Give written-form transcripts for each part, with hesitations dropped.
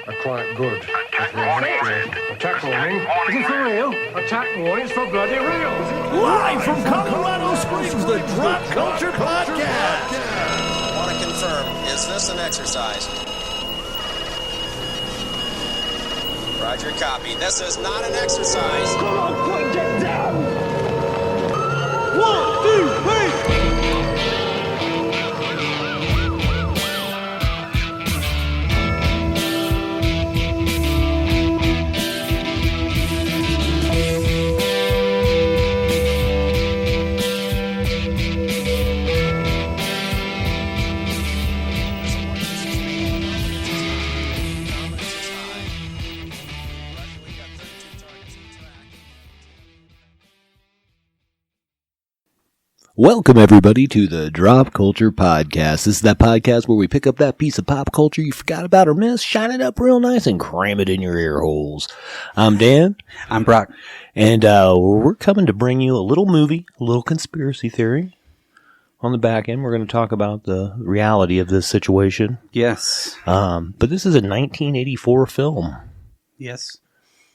are quite good. Attack warning. Is it for real? Attack warning. It's for bloody real. Live from Colorado Springs, the Drop Culture Podcast. Want to confirm, is this an exercise? Roger, copy. This is not an exercise. Come on, quick, get down. 1, 2, 3. Welcome, everybody, to the Drop Culture Podcast. This is that podcast where we pick up that piece of pop culture you forgot about or missed, shine it up real nice, and cram it in your ear holes. I'm Dan. I'm Brock. And we're coming to bring you a little movie, a little conspiracy theory. On the back end, we're going to talk about the reality of this situation. Yes. But this is a 1984 film Yes.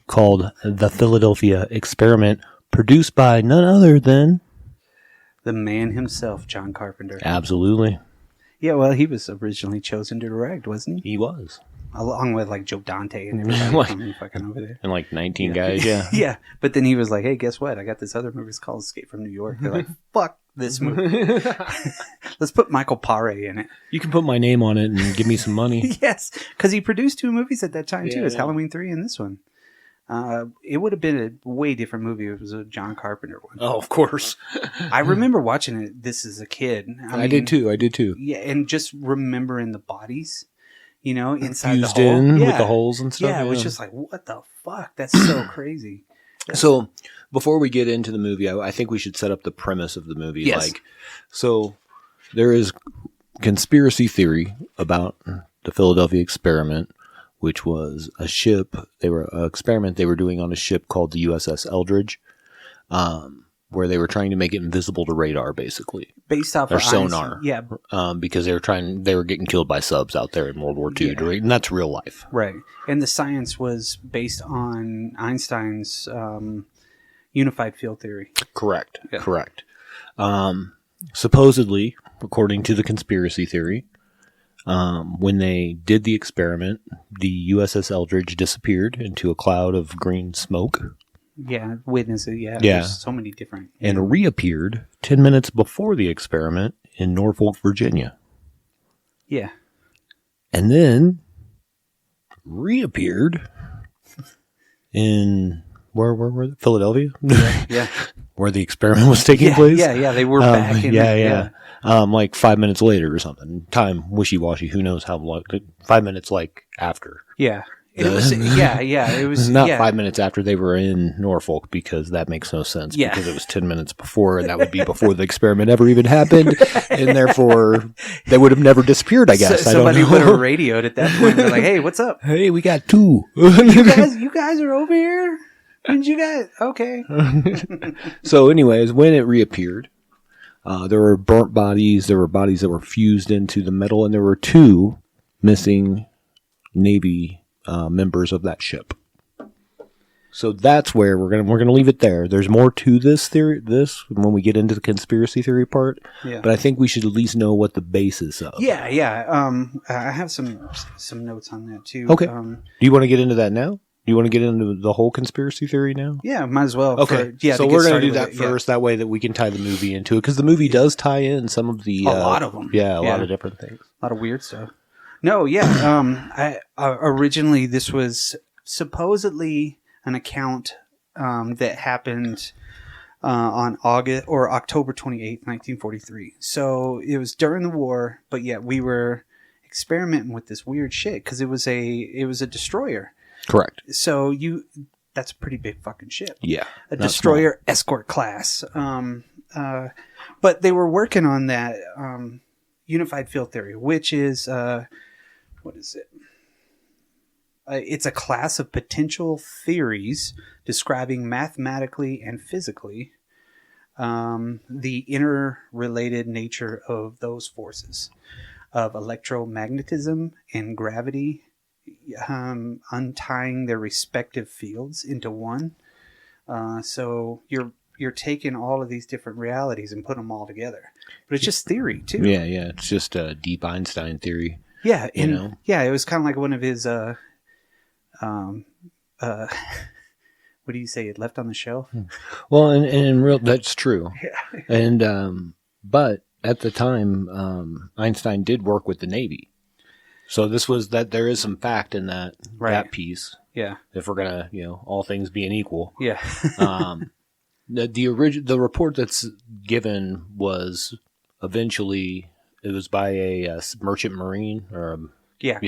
called The Philadelphia Experiment, produced by none other than... The man himself, John Carpenter. Absolutely. Yeah, well, he was originally chosen to direct, wasn't he? He was. Along with, like, Joe Dante and everybody coming fucking over there. And like 19 guys, yeah. Yeah, but then he was like, hey, guess what? I got this other movie. It's called Escape from New York. They're like, fuck this movie. Let's put Michael Paré in it. You can put my name on it and give me some money. Yes, because he produced 2 movies at that time, too. Yeah, It's yeah. Halloween 3 and this one. It would have been a way different movie if it was a John Carpenter one. Oh, of course. I remember watching it this as a kid. I did too. Yeah, and just remembering the bodies, you know, inside Fused the hole. in Yeah. with the holes and stuff. Yeah, it was just like, what the fuck? That's so crazy. So, before we get into the movie, I think we should set up the premise of the movie. Yes. So there is conspiracy theory about the Philadelphia experiment, which was a ship. They were an experiment they were doing on a ship called the U.S.S. Eldridge, where they were trying to make it invisible to radar, basically, Based off or of sonar. Yeah, because they were getting killed by subs out there in World War II, Yeah. and that's real life. right. And the science was based on Einstein's unified field theory. Correct. Yeah. Correct. Supposedly, according to the conspiracy theory, when they did the experiment, the U.S.S. Eldridge disappeared into a cloud of green smoke Yeah, witness it. Yeah, Yeah. There's so many different. and reappeared 10 minutes before the experiment in Norfolk, Virginia. Yeah, And then reappeared in where were they? Philadelphia? yeah, Where the experiment was taking place? yeah. They were back in Yeah. Like 5 minutes later or something. Time wishy-washy. Who knows how long? 5 minutes like after. Yeah. It was, it was Not yeah. 5 minutes after they were in Norfolk, because that makes no sense. Yeah. Because it was 10 minutes before, and that would be before the experiment ever even happened, and therefore they would have never disappeared. I guess Somebody I don't would know. have radioed at that point. They're like, "Hey, what's up? Hey, we got 2. You guys are over here. Did you guys? Okay. So, anyways, when it reappeared, there were burnt bodies. There were bodies that were fused into the metal, and there were 2 missing Navy members of that ship. So that's where we're gonna leave it there. There's more to this theory. When we get into the conspiracy theory part, Yeah. but I think we should at least know what the basis of. Yeah. I have some notes on that too. Okay. Do you want to get into that now? Do you want to get into the whole conspiracy theory now? Yeah, might as well. Okay. So we're going to do that first. That way that we can tie the movie into it, because the movie does tie in some of the A lot of them. Yeah, a lot Yeah. of different things. A lot of weird stuff. No, yeah. I originally this was supposedly an account that happened on October 28th, 1943. So it was during the war, but yet we were experimenting with this weird shit because it was a destroyer. Correct. So that's a pretty big fucking ship. Yeah. A not destroyer escort class. But they were working on that unified field theory, which is what is it? It's a class of potential theories describing mathematically and physically the interrelated nature of those forces of electromagnetism and gravity untying their respective fields into one. So you're taking all of these different realities and putting them all together. But it's just theory too. Yeah. It's just a deep Einstein theory. Yeah, you know? Yeah, it was kind of like one of his what do you say? It left on the shelf. Well, and in real, that's true. Yeah. And but at the time, Einstein did work with the Navy, so this was that there is some fact in that that piece. Yeah. If we're gonna, all things being equal. Yeah. The report that's given was eventually it was by a merchant marine or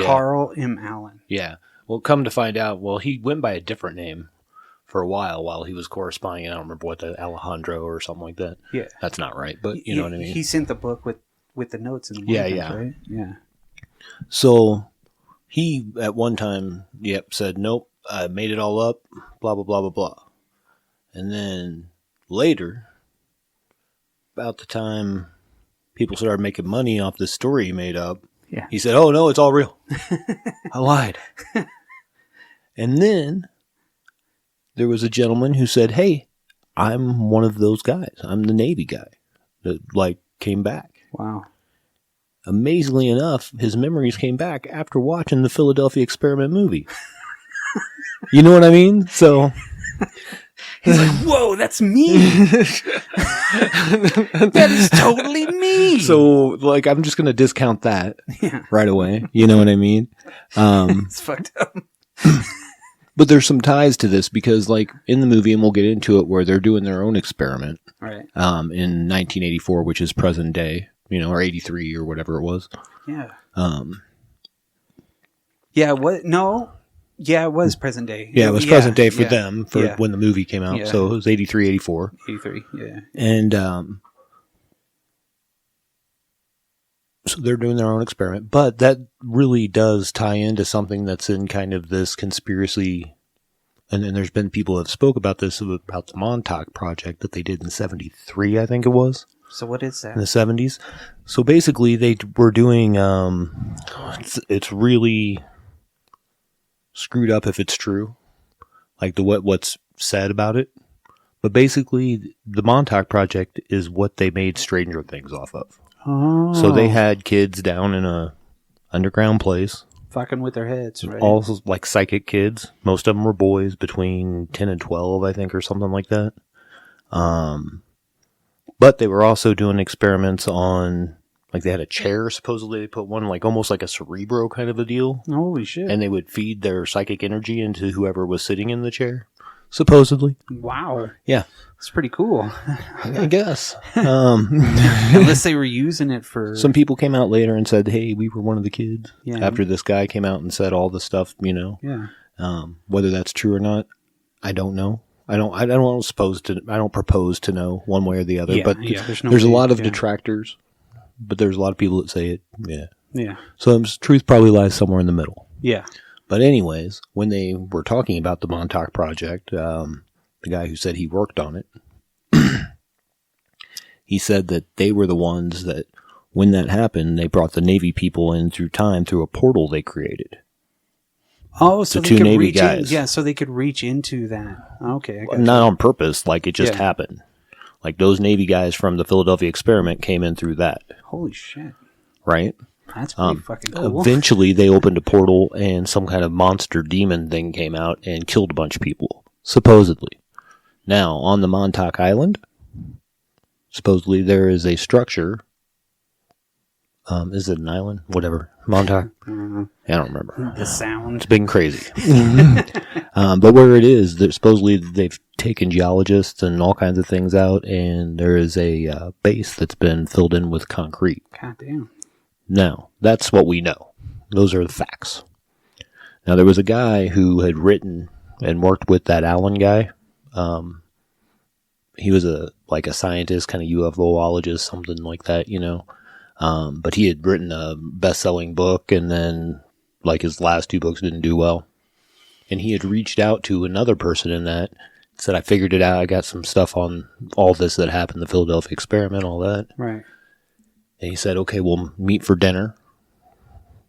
Carl M. Allen. Yeah. Well, come to find out, he went by a different name for a while he was corresponding. I don't remember what Alejandro or something like that. Yeah. That's not right, but you know what I mean? He sent the book with the notes in the montage, right? Yeah. So he, at one time, said, nope, I made it all up, blah, blah, blah, blah, blah. And then later, about the time people started making money off this story he made up, he said, oh, no, it's all real. I lied. And then there was a gentleman who said, hey, I'm one of those guys. I'm the Navy guy that, came back. Wow. Amazingly enough, his memories came back after watching the Philadelphia Experiment movie. You know what I mean? So he's like, whoa, that's me. That is totally me. So, I'm just going to discount that right away. You know what I mean? It's fucked up. But there's some ties to this because, in the movie, and we'll get into it, where they're doing their own experiment right. In 1984, which is present day, or 83 or whatever it was. Yeah. Yeah, what? No. Yeah, it was present day. Yeah, it was present day for them for when the movie came out. Yeah. So it was 83, 84. 83, yeah. And so they're doing their own experiment. But that really does tie into something that's in kind of this conspiracy. And then there's been people that have spoke about this, about the Montauk Project that they did in 73, I think it was. So what is that? In the 70s. So basically they were doing, it's really screwed up if it's true, what's said about it. But basically, the Montauk Project is what they made Stranger Things off of. Oh. So they had kids down in a underground place. Fucking with their heads, right? All psychic kids. Most of them were boys between 10 and 12, I think, or something like that. But they were also doing experiments on, they had a chair, supposedly they put one, almost like a Cerebro kind of a deal. Holy shit. And they would feed their psychic energy into whoever was sitting in the chair, supposedly. Wow. Yeah. It's pretty cool. I guess. Unless they were using it for... Some people came out later and said, hey, we were one of the kids. Yeah. After this guy came out and said all the stuff, Yeah. Whether that's true or not, I don't know. I don't propose to know one way or the other, but there's a lot of detractors, but there's a lot of people that say it. Yeah. Yeah. So truth probably lies somewhere in the middle. Yeah. But anyways, when they were talking about the Montauk Project, the guy who said he worked on it, he said that they were the ones that, when that happened, they brought the Navy people in through time through a portal they created. Oh, so the they two could Navy reach guys. so they could reach into that. Okay. I gotcha. Not on purpose, it just happened. Those Navy guys from the Philadelphia Experiment came in through that. Holy shit. Right? That's pretty fucking cool. Eventually, they opened a portal and some kind of monster demon thing came out and killed a bunch of people, supposedly. Now, on the Montauk Island, supposedly there is a structure. Is it an island? Whatever. Montauk? I don't remember. The sound. It's been crazy. But where it is, supposedly they've taken geologists and all kinds of things out, and there is a base that's been filled in with concrete. God damn. Now, that's what we know. Those are the facts. Now, there was a guy who had written and worked with that Allen guy. He was a scientist, kind of UFOologist, something like that, but he had written a best-selling book, and then, his last two books didn't do well. And he had reached out to another person in that, said, I figured it out, I got some stuff on all this that happened, the Philadelphia Experiment, all that. Right. And he said, okay, we'll meet for dinner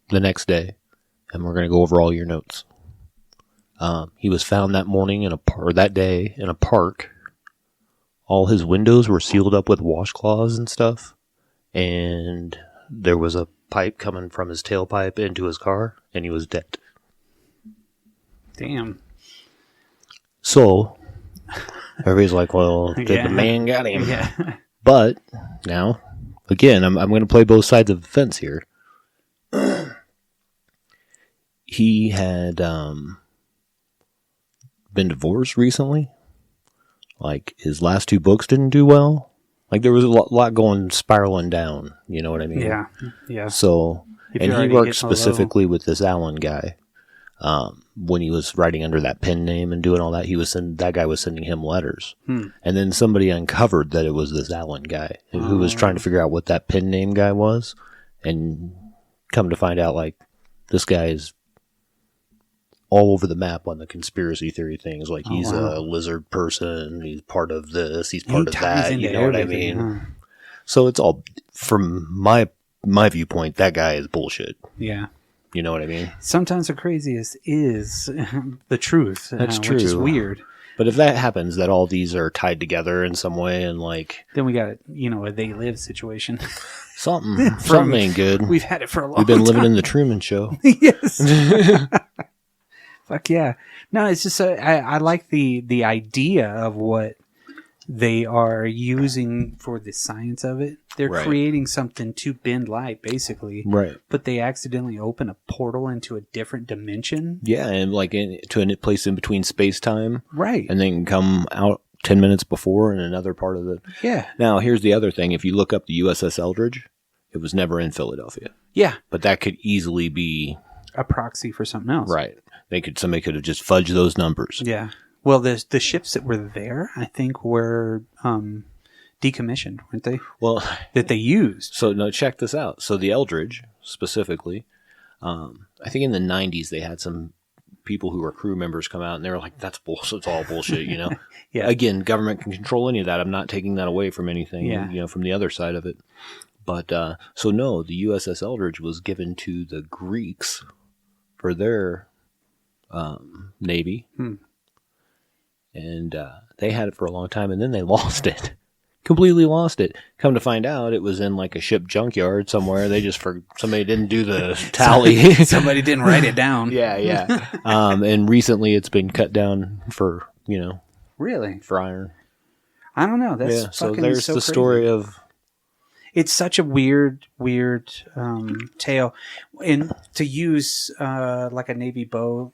the next day, and we're going to go over all your notes. He was found that morning that day in a park. All his windows were sealed up with washcloths and stuff, and there was a pipe coming from his tailpipe into his car, and he was dead. Damn. So, everybody's like, well, the man got him. Yeah. But, now, again, I'm going to play both sides of the fence here. He had been divorced recently. Like, his last 2 books didn't do well. Like, there was a lot going spiraling down. You know what I mean? Yeah. Yeah. So, and he worked specifically with this Allen guy. When he was writing under that pen name and doing all that, that guy was sending him letters. And then somebody uncovered that it was this Allen guy who was trying to figure out what that pen name guy was. And come to find out, like, this guy is all over the map on the conspiracy theory things. Like, he's a lizard person. He's part of this. He's part of that. You know what I mean? Huh? So it's all, from my viewpoint, that guy is bullshit. Yeah. You know what I mean? Sometimes the craziest is the truth. That's true. Which is weird. But if that happens, that all these are tied together in some way, and like... Then we got, a they live situation. Something ain't good. We've had it for a long time. We've been living in the Truman Show. Yes. Fuck yeah. No, it's just, I like the idea of what they are using for the science of it. They're creating something to bend light, basically. Right. But they accidentally open a portal into a different dimension. Yeah, and like to a place in between space-time. Right. And then come out 10 minutes before in another part of the... Yeah. Now, here's the other thing. If you look up the U.S.S. Eldridge, it was never in Philadelphia. Yeah. But that could easily be... a proxy for something else. Right. Somebody could have just fudged those numbers. Yeah. Well, the ships that were there, I think, were decommissioned, weren't they? Well, that they used. So, no, check this out. So, the Eldridge, specifically, I think in the 90s, they had some people who were crew members come out, and they were like, that's bullshit. It's all bullshit, you know? Yeah. Again, government can control any of that. I'm not taking that away from anything, from the other side of it. But, so no, the U.S.S. Eldridge was given to the Greeks for their Navy. And they had it for a long time, and then they lost it. Completely lost it. Come to find out, it was in like a ship junkyard somewhere. They just somebody didn't do the tally. Somebody didn't write it down. Yeah. And recently, it's been cut down for really for iron. I don't know. That's so there's the story of. It's such a weird tale, and to use like a Navy boat.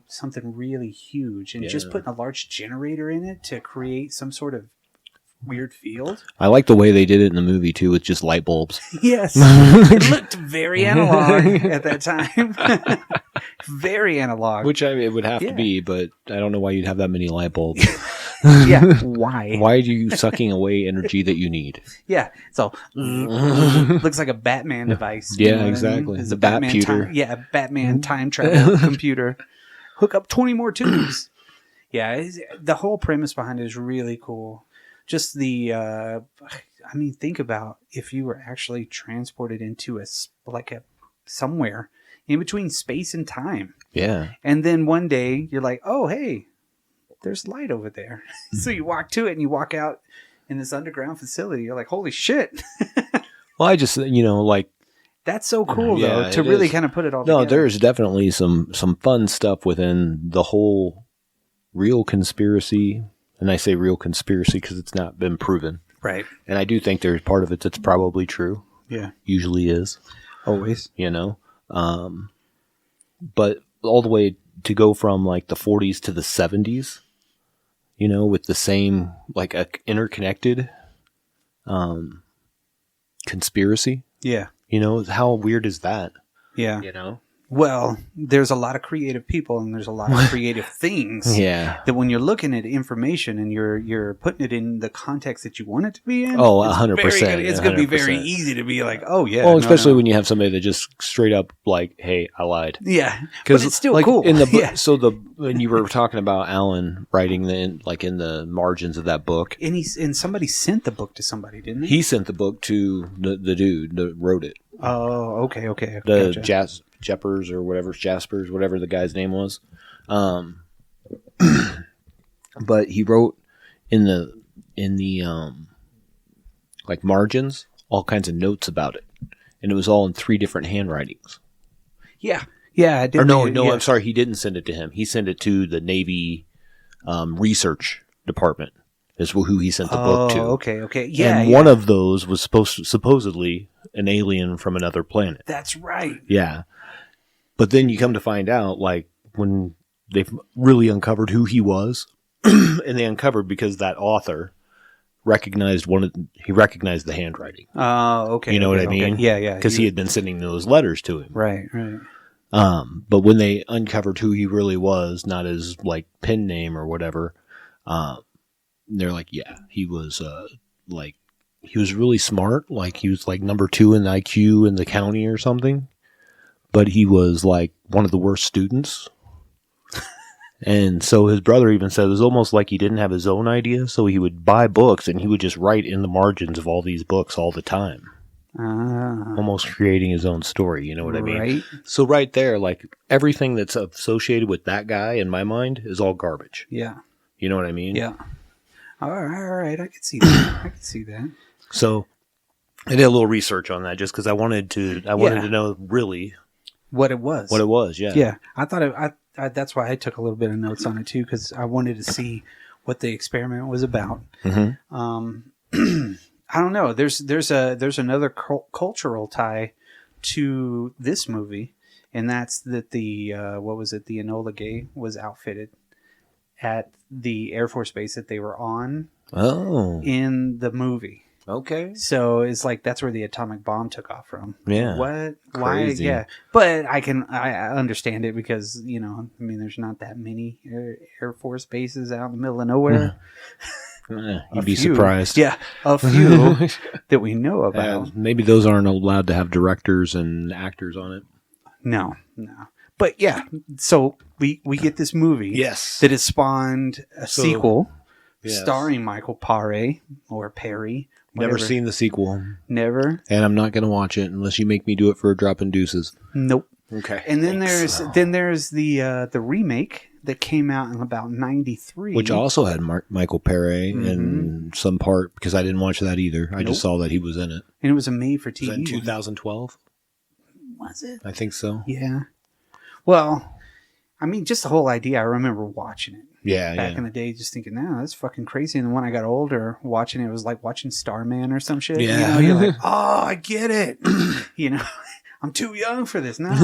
Something really huge, and just putting a large generator in it to create some sort of weird field. I like the way they did it in the movie too, with just light bulbs. Yes, it looked very analog at that time. Very analog. Which it would have to be, but I don't know why you'd have that many light bulbs. Yeah, why? Why are you sucking away energy that you need? Yeah, so looks like a Batman device. Yeah, exactly. It's a Batman computer. Batman time travel computer. Hook up 20 more tubes. Yeah, the whole premise behind it is really cool. Just think about if you were actually transported into somewhere in between space and time. Yeah. And then one day you're like, oh, hey, there's light over there. So you walk to it and you walk out in this underground facility. You're like, holy shit. Well, I just, that's so cool, though, to really kind of put it all together. No, there's definitely some fun stuff within the whole real conspiracy. And I say real conspiracy because it's not been proven. Right. And I do think there's part of it that's probably true. Yeah. Usually is. Always. But all the way to go from like the 40s to the 70s, with the same, like a interconnected conspiracy. Yeah. How weird is that? Yeah. Well, there's a lot of creative people and there's a lot of creative things. Yeah. That when you're looking at information and you're putting it in the context that you want it to be in. Oh, 100%. It's going to be very easy to be like, oh yeah. Well, especially when you have somebody that just straight up like, hey, I lied. Yeah. But it's still cool. In the book, so when you were talking about Alan writing in the margins of that book. And somebody sent the book to somebody, didn't he? He sent the book to the dude that wrote it. Oh, okay. The Gotcha. Jeppers or whatever, Jaspers, whatever the guy's name was. But he wrote in the like margins all kinds of notes about it, and it was all in 3 different handwritings. Yeah. I did. Or no, yeah. I'm sorry, he didn't send it to him. He sent it to the Navy research department. Is who he sent the book to. Okay. Yeah. And one of those was supposedly an alien from another planet. That's right. Yeah. But then you come to find out, like, when they've really uncovered who he was, and they uncovered because that author recognized he recognized the handwriting. Oh, okay. You know what I mean? Okay. Yeah. Because he had been sending those letters to him. Right. But when they uncovered who he really was, not his, like, pen name or whatever, they're like, yeah, he was, he was really smart. Like, he was, like, number 2 in IQ in the county or something. But he was, like, one of the worst students. And so his brother even said it was almost like he didn't have his own idea. So he would buy books and he would just write in the margins of all these books all the time. Almost creating his own story. You know what I mean? Right. So right there, like, everything that's associated with that guy in my mind is all garbage. Yeah. You know what I mean? Yeah. All right. I could see that. So I did a little research on that just because I wanted to know really what it was. Yeah. Yeah. I thought that's why I took a little bit of notes on it too, because I wanted to see what the experiment was about. Mm-hmm. I don't know. There's another cultural tie to this movie, and that's that the the Enola Gay was outfitted at the Air Force base that they were on. Oh. In the movie. Okay. So it's like that's where the atomic bomb took off from. Yeah. What? Crazy. Why? Yeah. But I understand it because, there's not that many Air Force bases out in the middle of nowhere. You'd be surprised. Yeah. A few that we know about. Maybe those aren't allowed to have directors and actors on it. No. But yeah, so we get this movie. Yes. That has spawned a sequel. Yes. Starring Michael Paré or Perry. Never Whatever. seen the sequel. Never. And I'm not going to watch it unless you make me do it for a drop in deuces. Nope. Okay. And then there's the remake that came out in about 93. Which also had Michael Paré in some part, because I didn't watch that either. I just saw that he was in it. And it was a made-for-TV. Was that in 2012? Was it? I think so. Yeah. Well, just the whole idea, I remember watching it. Back in the day, just thinking, that's fucking crazy. And then when I got older, watching it was like watching Starman or some shit. Yeah. You're like, oh, I get it. I'm too young for this now.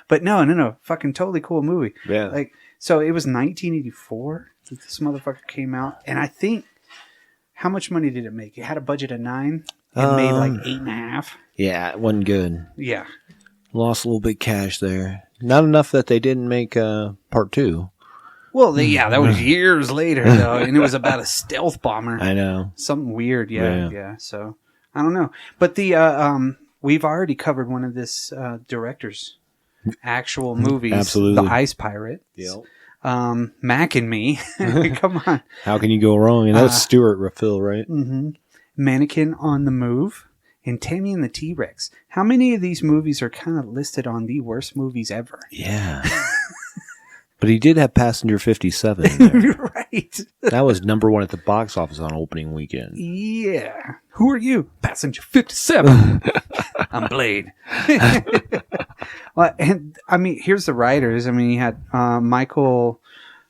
But no. Fucking totally cool movie. Yeah. So it was 1984 that this motherfucker came out. And I think, how much money did it make? It had a budget of $9. It made like $8.5. Yeah, it wasn't good. Yeah. Lost a little bit of cash there. Not enough that they didn't make part 2. Well, that was years later, though, and it was about a stealth bomber. I know. Something weird, yeah. So, I don't know. But we've already covered one of this director's actual movies. Absolutely. The Ice Pirate. Yep. Mac and Me. Come on. How can you go wrong? And that's Stuart Raffil, right? Mm-hmm. Mannequin on the Move. And Tammy and the T-Rex. How many of these movies are kind of listed on the worst movies ever? Yeah. But he did have Passenger 57 in there. Right. That was number 1 at the box office on opening weekend. Yeah. Who are you? Passenger 57. I'm Blade. Well, and here's the writers. You had Michael...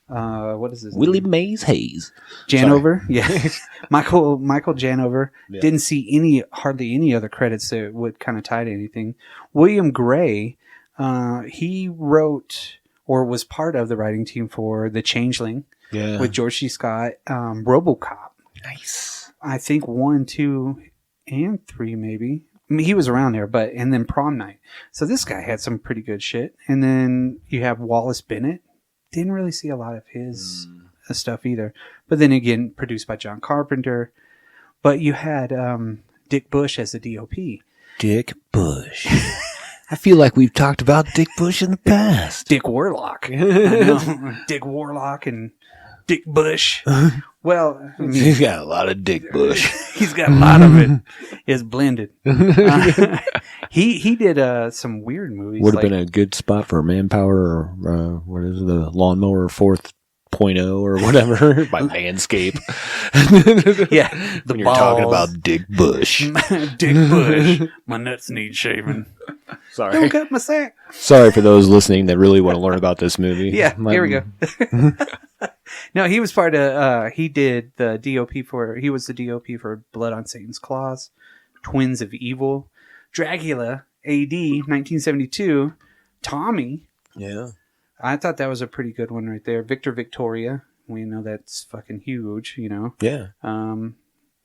what is his Willie name? Mays Hayes. Janover. Sorry. Yeah. Michael Janover. Yeah. Didn't see hardly any other credits that would kind of tie to anything. William Gray, he wrote or was part of the writing team for The Changeling with George C. Scott, RoboCop. Nice. I think 1, 2, and 3 maybe. He was around there, and then Prom Night. So this guy had some pretty good shit. And then you have Wallace Bennett. Didn't really see a lot of his stuff either. But then again, produced by John Carpenter. But you had Dick Bush as the DOP. Dick Bush. I feel like we've talked about Dick Bush in the past. Dick Warlock. I know. Dick Warlock and Dick Bush. Well, I mean, He's got a lot of dick bush. he's got a lot of it. It's blended. He did some weird movies. Would have been a good spot for Manpower or what is it, the Lawnmower 4.0 or whatever by Manscaped. Yeah, the when you're talking balls. about Dick Bush. Dick Bush. My nuts need shaving. Sorry. Don't cut my sack. Sorry for those listening that really want to learn about this movie. Yeah, here we go. No, he was part of, he did the DOP he was the DOP for Blood on Satan's Claws, Twins of Evil, Dracula, AD, 1972, Tommy. Yeah. I thought that was a pretty good one right there. Victor Victoria. We know that's fucking huge, you know. Yeah.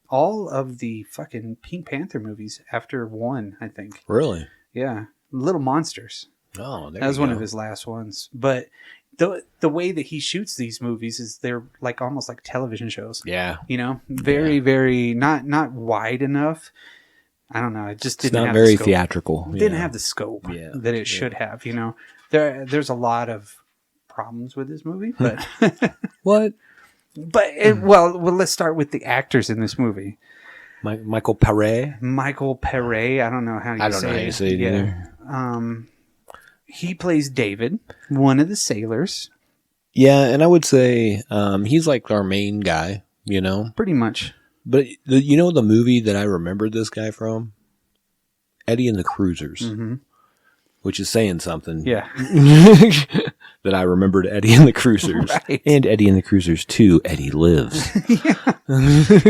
All of the fucking Pink Panther movies after one, I think. Really? Yeah. Little Monsters. Oh, there That was you one go. of his last ones. But the way that he shoots these movies is they're like almost like television shows. Yeah. You know, very not wide enough. I don't know. It just It's didn't not have very the scope. theatrical. Didn't yeah. have the scope Yeah, that it should have. You know, there's a lot of problems with this movie, but What? well, let's start with the actors in this movie. Michael Paré? Michael Paré. I don't know how you I don't say know how it. you say it either. He plays David, one of the sailors, Yeah, and I would say he's like our main guy, you know? pretty much. But you know the movie that I remembered this guy from? Eddie and the Cruisers. Mm-hmm. Which is saying something. Yeah. That I remembered Eddie and the Cruisers. Right. And Eddie and the Cruisers 2, Eddie Lives.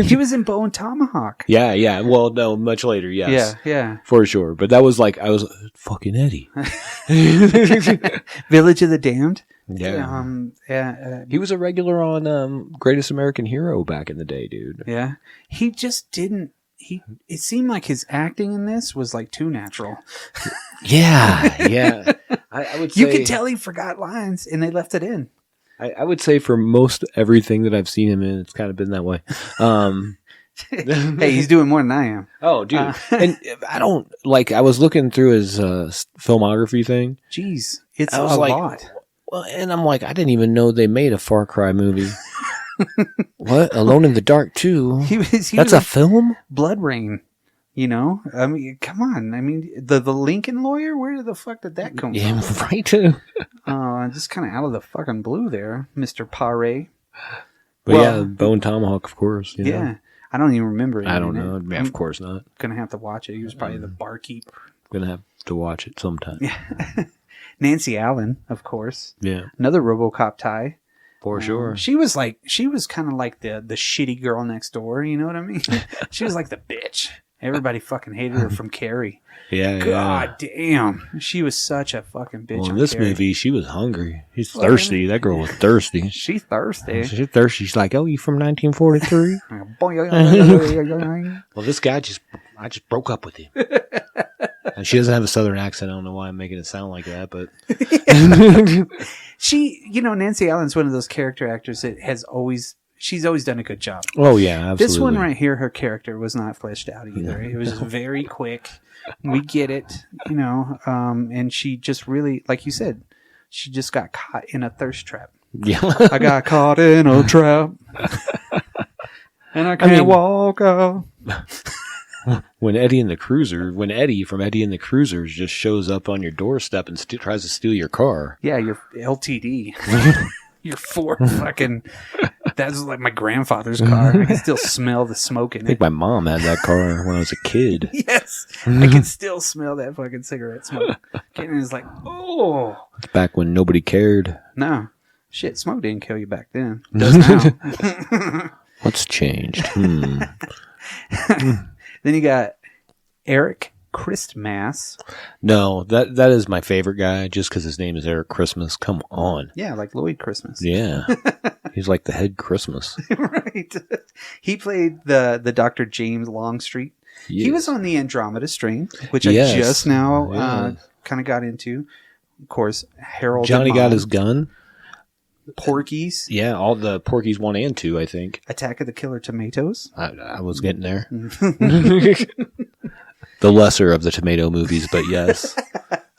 He was in Bow and Tomahawk. Yeah. Well, no, much later, yes. Yeah. For sure. But that was like, I was fucking Eddie. Village of the Damned. Yeah. He was a regular on Greatest American Hero back in the day, dude. Yeah. He just didn't. It seemed like his acting in this was like too natural. Yeah. I would say, You could tell he forgot lines and they left it in. I would say for most everything that I've seen him in, it's kind of been that way. Hey, he's doing more than I am. Oh, dude. And I don't, like, I was looking through his filmography thing. Jeez. It's I was a like, lot. Well, and I'm like, I didn't even know they made a Far Cry movie. What? Alone in the Dark 2? He was That's a film? Blood Rain. You know? I mean, come on. I mean, the Lincoln Lawyer? Where the fuck did that come Yeah, from? right. Just kind of out of the fucking blue there, Mr. Paré. But yeah, Bone Tomahawk, of course. You Yeah. know. I don't even remember. I don't in know. it. Yeah, of course not. Gonna have to watch it. He was probably the barkeep. Gonna have to watch it sometime. Nancy Allen, of course. Yeah, Another RoboCop tie. for sure. She was kind of like the shitty girl next door. You know what I mean? She was like the bitch. Everybody fucking hated her from Carrie. Yeah, God damn. She was such a fucking bitch. Well, in on this Carrie. Movie, she was hungry. She's thirsty. That girl was thirsty. She's thirsty. She's thirsty. She's like, "Oh, you from 1943?" Well, this guy I just broke up with him. And she doesn't have a southern accent. I don't know why I'm making it sound like that, but Nancy Allen's one of those character actors that she's always done a good job. oh yeah, absolutely. This one right here, her character was not fleshed out either. It was very quick. We get it, and she just really, like you said, she just got caught in a thirst trap. Yeah. I got caught in a trap, and I can't walk out. When Eddie from Eddie and the Cruisers just shows up on your doorstep and tries to steal your car. Yeah, your LTD. Your Ford fucking... That's like my grandfather's car. I can still smell the smoke in I think it. my mom had that car when I was a kid. Yes. I can still smell that fucking cigarette smoke. Kenton is like, oh. It's back when nobody cared. No. Shit, smoke didn't kill you back then. It does now. What's changed? Then you got Eric Christmas. No, that is my favorite guy just because his name is Eric Christmas. Come on. Yeah, like Lloyd Christmas. Yeah. He's like the head Christmas. Right. He played the Dr. James Longstreet. Yes. He was on the Andromeda strain, which Yes. I just now Yeah. kind of got into. Of course, Harold. Johnny and got Maude, his gun. Porky's. Yeah, all the Porky's 1 and 2, I think. Attack of the Killer Tomatoes. I was getting there. The lesser of the tomato movies, but yes.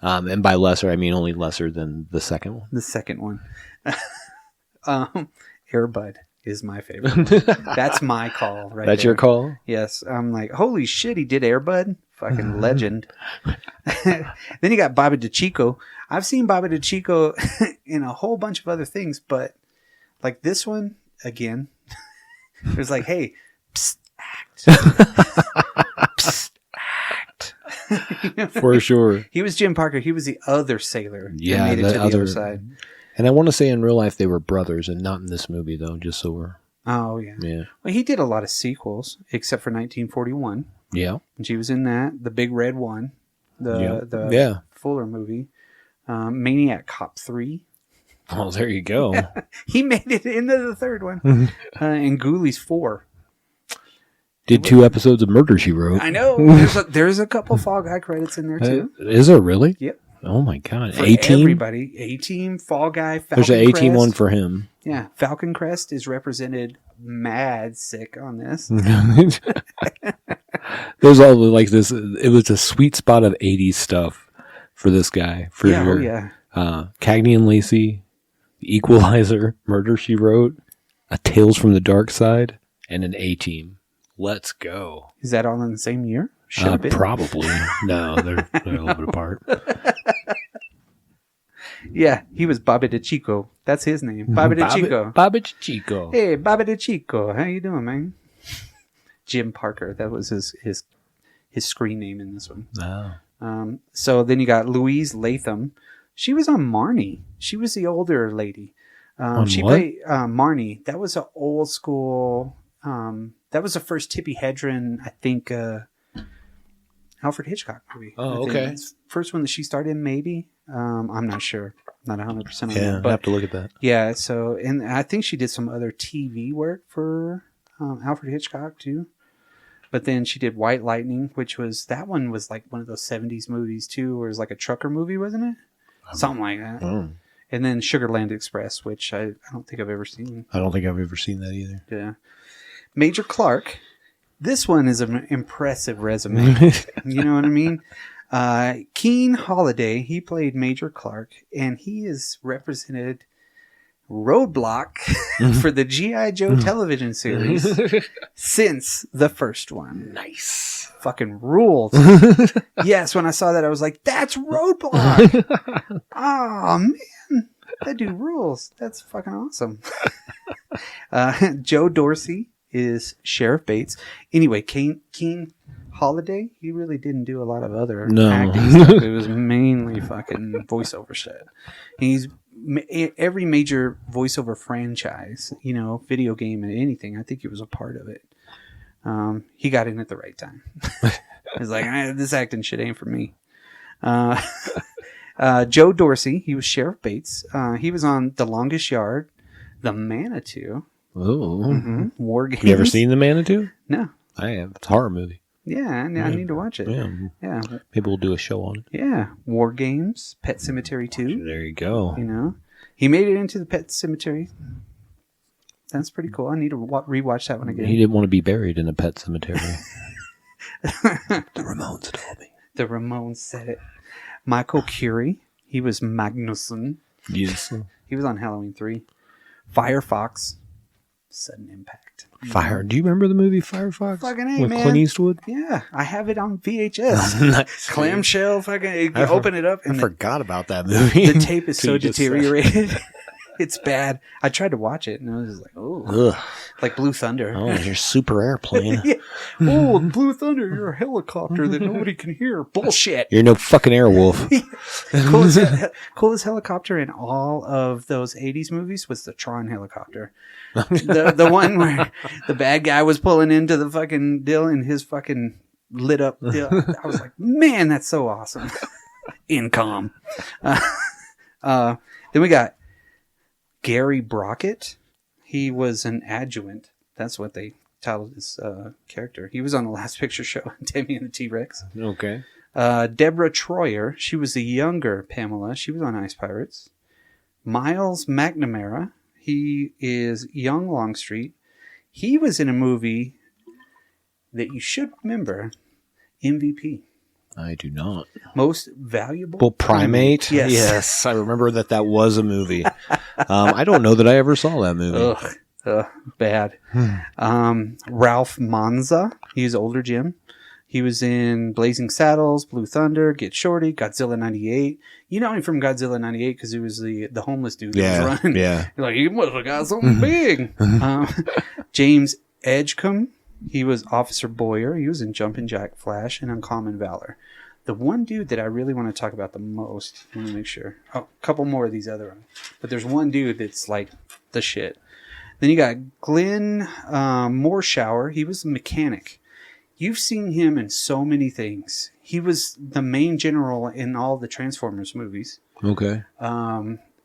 And by lesser, I mean only lesser than the second one. The second one. Air Bud. is my favorite one. That's my call right That's there. your call? Yes. I'm like, holy shit, he did Air Bud. Fucking legend. Then you got Bobby DeChico. I've seen Bobby DeChico in a whole bunch of other things, but like this one, again, it was like, hey, psst, act. Psst, act. For sure. He was Jim Parker. He was the other sailor. Yeah, that made it the to the other side. And I want to say in real life they were brothers, and not in this movie though. Just so we're Oh yeah. Well, he did a lot of sequels, except for 1941. Yeah. And she was in that. The Big Red One. The Fuller movie. Maniac Cop 3. Oh, there you go. He made it into the third one. And Ghoulies 4. Did 2 episodes of Murder, She Wrote. I know. There's a couple Fall Guy credits in there too. Is there really? Yep. Oh my God. For A-Team? everybody. A-Team, Fall Guy, Falcon There's an A-Team Crest. one for him. Yeah. Falcon Crest is represented mad sick on this. There's all like this. It was a sweet spot of 80s stuff for this guy. For Yeah, sure. oh, yeah. Cagney and Lacey, The Equalizer, Murder, She Wrote, A Tales from the Dark Side, and an A-Team. Let's go. Is that all in the same year? Should have been. Probably. No, they're a little bit apart. Yeah, he was Bobby DeChico. That's his name. Bobby DeChico. Bobby DeChico. Hey, Bobby DeChico. How you doing, man? Jim Parker. That was his screen name in this one. Oh. So then you got Louise Latham. She was on Marnie. She was the older lady. She what? played Marnie. That was an old school. That was the first Tippi Hedren, I think, Alfred Hitchcock movie. Oh, I think. okay. It's the first one that she starred in, maybe. I'm not sure. Not 100% on Yeah, that. I But have to look at that. yeah, so, and I think she did some other TV work for Alfred Hitchcock, too. But then she did White Lightning, that one was like one of those 70s movies, too, where it was like a trucker movie, wasn't it? Something like that. And then Sugarland Express, which I don't think I've ever seen. I don't think I've ever seen that either. Yeah. Major Clark. This one is an impressive resume. You know what I mean? Keen Holiday, he played Major Clark, and he is represented Roadblock for the G.I. Joe television series since the first one. Nice. Fucking rules. Yes, when I saw that, I was like, that's Roadblock. Oh, man. That dude rules. That's fucking awesome. Joe Dorsey is Sheriff Bates. Anyway, Keen Holiday, he really didn't do a lot of other acting stuff. It was mainly fucking voiceover shit. He's every major voiceover franchise, video game and anything. I think he was a part of it. He got in at the right time. He's like, this acting shit ain't for me. Joe Dorsey, he was Sheriff Bates. He was on The Longest Yard, The Manitou. Oh. War Games. You ever seen The Manitou? No. I have. It's a horror movie. Yeah, I need to watch it. Yeah. Maybe we'll do a show on it. Yeah. War Games, Pet Sematary 2. There you go. He made it into the Pet Cemetery. That's pretty cool. I need to rewatch that one again. He didn't want to be buried in a pet cemetery. The Ramones told me. The Ramones said it. Michael Curie. He was Magnuson. Yes. He was on Halloween 3. Firefox. Sudden Impact. Fire. Do you remember the movie Firefox? Fucking A, with man. Clint Eastwood? Yeah, I have it on VHS. Nice. Clamshell, fucking. You open it up, and I forgot about that movie. the tape is so deteriorated. It's bad. I tried to watch it, and I was just like, oh, like Blue Thunder. Oh, you're super airplane. Yeah. Oh, Blue Thunder, you're a helicopter that nobody can hear. Bullshit. You're no fucking Airwolf. Coolest helicopter in all of those 80s movies was the Tron helicopter. The one where the bad guy was pulling into the fucking deal in his fucking lit up deal. I was like, man, that's so awesome. Incom. Then we got Gary Brockett. He was an adjuvant. That's what they titled his character. He was on the Last Picture Show, Tammy and the T-Rex. Okay. Deborah Troyer. She was the younger Pamela. She was on Ice Pirates. Miles McNamara. He is young Longstreet. He was in a movie that you should remember, MVP. I do not. Most Valuable Primate? Yes. Yes, I remember that was a movie. I don't know that I ever saw that movie. Ugh. Bad. Ralph Manza. He's older Jim. He was in Blazing Saddles, Blue Thunder, Get Shorty, Godzilla 98. You know him from Godzilla 98 because he was the homeless dude that was running. Yeah. You're like, he must have got something big. James Edgecombe. He was Officer Boyer. He was in Jumpin' Jack Flash and Uncommon Valor. The one dude that I really want to talk about the most, let me make sure. Oh, a couple more of these other ones. But there's one dude that's like the shit. Then you got Glenn Morshower. He was a mechanic. You've seen him in so many things. He was the main general in all the Transformers movies. Okay.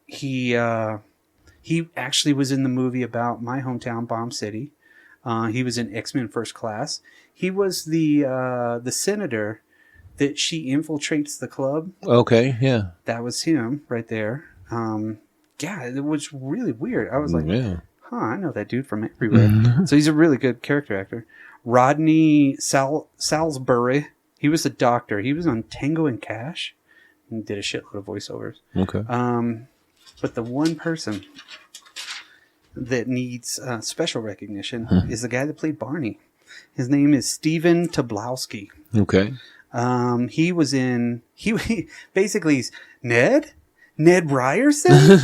He actually was in the movie about my hometown, Bomb City. He was in X-Men First Class. He was the senator that she infiltrates the club. Okay, yeah. That was him right there. Yeah, it was really weird. I was like, I know that dude from everywhere. So he's a really good character actor. Rodney Salisbury. He was a doctor. He was on Tango and Cash and did a shitload of voiceovers. Okay. But the one person that needs special recognition is the guy that played Barney. His name is Stephen Tobolowsky. Okay. He was in... He basically he's Ned Ryerson?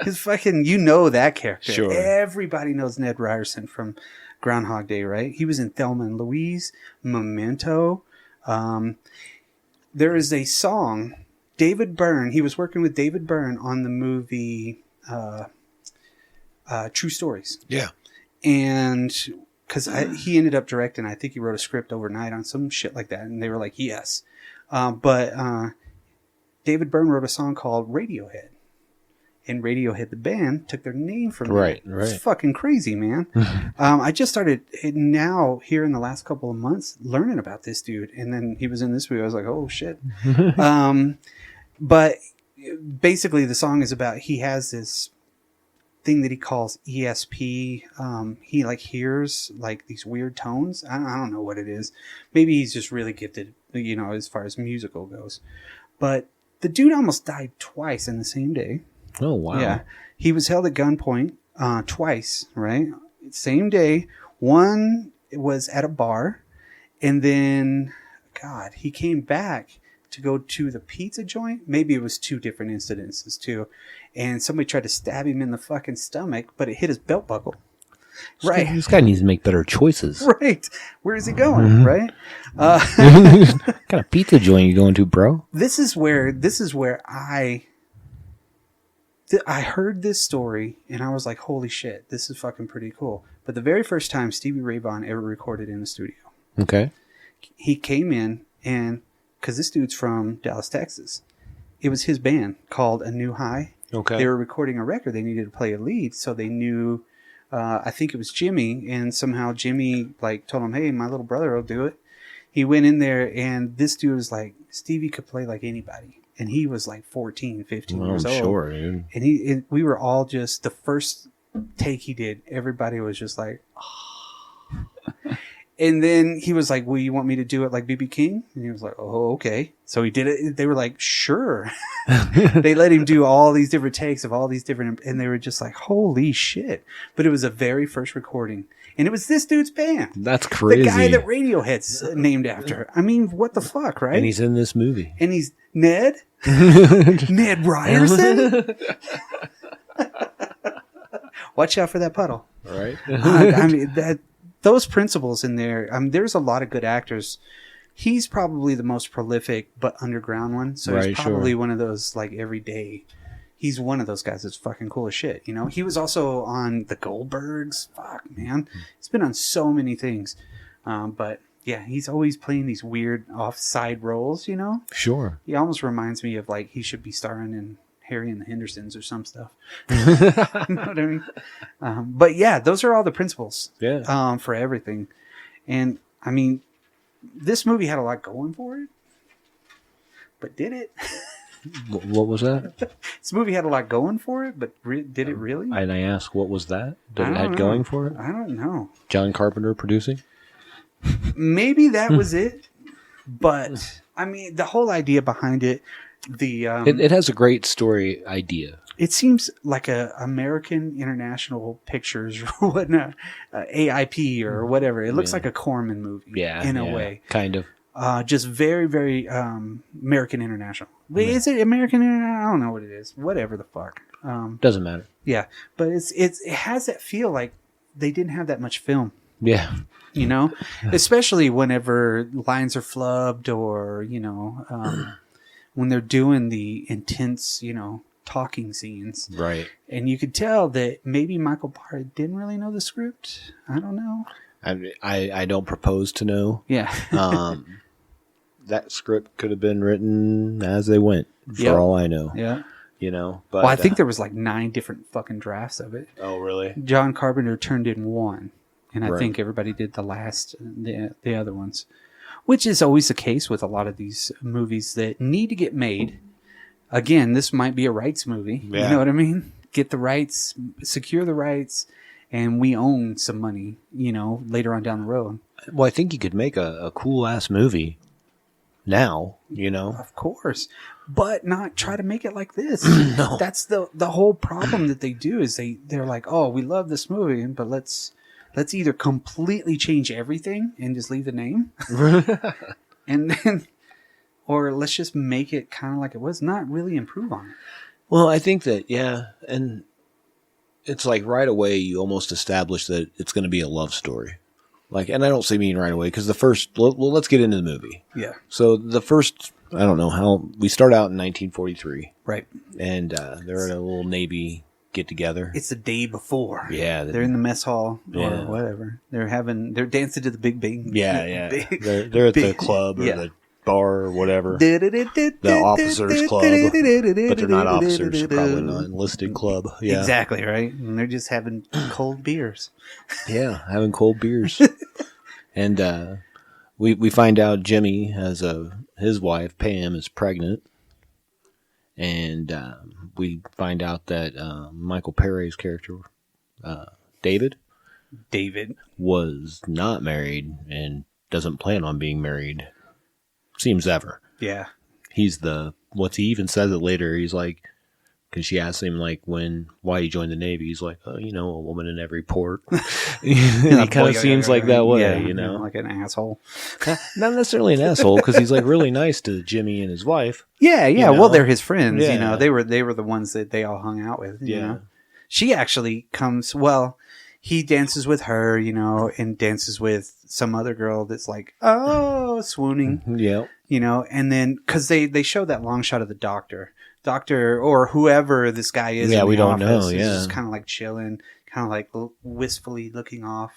His fucking... You know that character. Sure. Everybody knows Ned Ryerson from Groundhog Day, right? He was in Thelma and Louise, Memento. There is a song... David Byrne, he was working with David Byrne on the movie True Stories. Yeah. And because he ended up directing, I think he wrote a script overnight on some shit like that. And they were like, yes. But David Byrne wrote a song called Radiohead. And Radiohead, the band, took their name from it. Right. It's fucking crazy, man. I just started now, here in the last couple of months, learning about this dude. And then he was in this movie. I was like, oh, shit. But basically, the song is about, he has this thing that he calls ESP. He like hears like these weird tones. I don't know what it is. Maybe he's just really gifted, you know, as far as musical goes. But the dude almost died twice in the same day. Oh, wow. Yeah. He was held at gunpoint twice, right? Same day. One was at a bar. And then, God, he came back to go to the pizza joint. Maybe it was two different incidences, too. And somebody tried to stab him in the fucking stomach, but it hit his belt buckle. Right. This guy needs to make better choices. Right. Where is he going, right? What kind of pizza joint you going to, bro? This is where I heard this story and I was like, holy shit, this is fucking pretty cool. But the very first time Stevie Ray Vaughan ever recorded in the studio. Okay. He came in and, because this dude's from Dallas, Texas. It was his band called A New High. Okay. They were recording a record. They needed to play a lead. So they knew, I think it was Jimmy. And somehow Jimmy like told him, hey, my little brother will do it. He went in there and this dude was like, Stevie could play like anybody. And he was like 14, 15 years old. Sure, dude. And we were all just, the first take he did, everybody was just like, oh. And then he was like, well, you want me to do it like B.B. King? And he was like, oh, okay. So he did it. They were like, sure. They let him do all these different takes of all these different, and they were just like, holy shit. But it was a very first recording. And it was this dude's band. That's crazy. The guy that Radiohead's named after. I mean, what the fuck, right? And he's in this movie. And he's Ned? Ned Ryerson? Watch out for that puddle. Right. I mean, those principles in there, there's a lot of good actors. He's probably the most prolific but underground one. So he's probably one of those like everyday. He's one of those guys that's fucking cool as shit. You know, he was also on the Goldbergs. Fuck, man. He's been on so many things. But yeah, he's always playing these weird offside roles, you know? Sure. He almost reminds me of like he should be starring in Harry and the Hendersons or some stuff. You know what I mean? But yeah, those are all the principles for everything. And I mean, this movie had a lot going for it. But did it? What was that? This movie had a lot going for it, but did it really? And I asked, what was that? That it had going for it? I don't know. John Carpenter producing? Maybe that was it. But, I mean, the whole idea behind it, it has a great story idea. It seems like a American International Pictures or whatnot, AIP or whatever. It looks like a Corman movie, in a way. kind of. Just very, very American International. Wait, is it American International? I don't know what it is. Whatever the fuck. Doesn't matter. Yeah, but it has that feel like they didn't have that much film. Yeah. You know, especially whenever lines are flubbed or when they're doing the intense, talking scenes. Right. And you could tell that maybe Michael Parr didn't really know the script. I don't know. I don't propose to know. Yeah. That script could have been written as they went, for all I know. Yeah. But I think there was like 9 different fucking drafts of it. Oh, really? John Carpenter turned in 1, and I Right. think everybody did the other ones, which is always the case with a lot of these movies that need to get made. Again, this might be a rights movie. Yeah. You know what I mean? Get the rights, secure the rights, and we own some money, later on down the road. Well, I think you could make a cool-ass movie now, Of course. But not try to make it like this. No. That's the whole problem that they do is they're like, oh, we love this movie, but let's either completely change everything and just leave the name. And then or let's just make it kind of like it was, not really improve on it. Well, I think that, and it's like right away you almost establish that it's going to be a love story. Like, and I don't say mean right away because let's get into the movie. Yeah. So the first, I don't know how, we start out in 1943. Right. And they're at a little Navy get together. It's the day before. Yeah. They're in the mess hall or Yeah. whatever. They're dancing to the Big Bang. Yeah. Big- They're at the club or yeah. the bar or whatever. The officers club. But they're not officers. Probably not enlisted club. Yeah. Exactly, right? And they're just having cold beers. Yeah, having cold beers. And we find out Jimmy has his wife, Pam, is pregnant. And we find out that Michael Perry's character, David, was not married and doesn't plan on being married. Seems ever. Yeah. He's he even says it later. He's like, because she asks him like why he joined the Navy. He's like, oh, a woman in every port. He kind of seems like that way, like an asshole. Not necessarily an asshole, because he's like really nice to Jimmy and his wife. Yeah. Well, they're his friends. Yeah. They were the ones that they all hung out with. You Yeah. know? She actually comes. Well, he dances with her, and dances with some other girl that's like, oh, swooning. Yeah. And then because they show that long shot of the doctor or whoever this guy is. Yeah, in we the don't office, know. is Yeah. just kind of like chilling, kind of like wistfully looking off,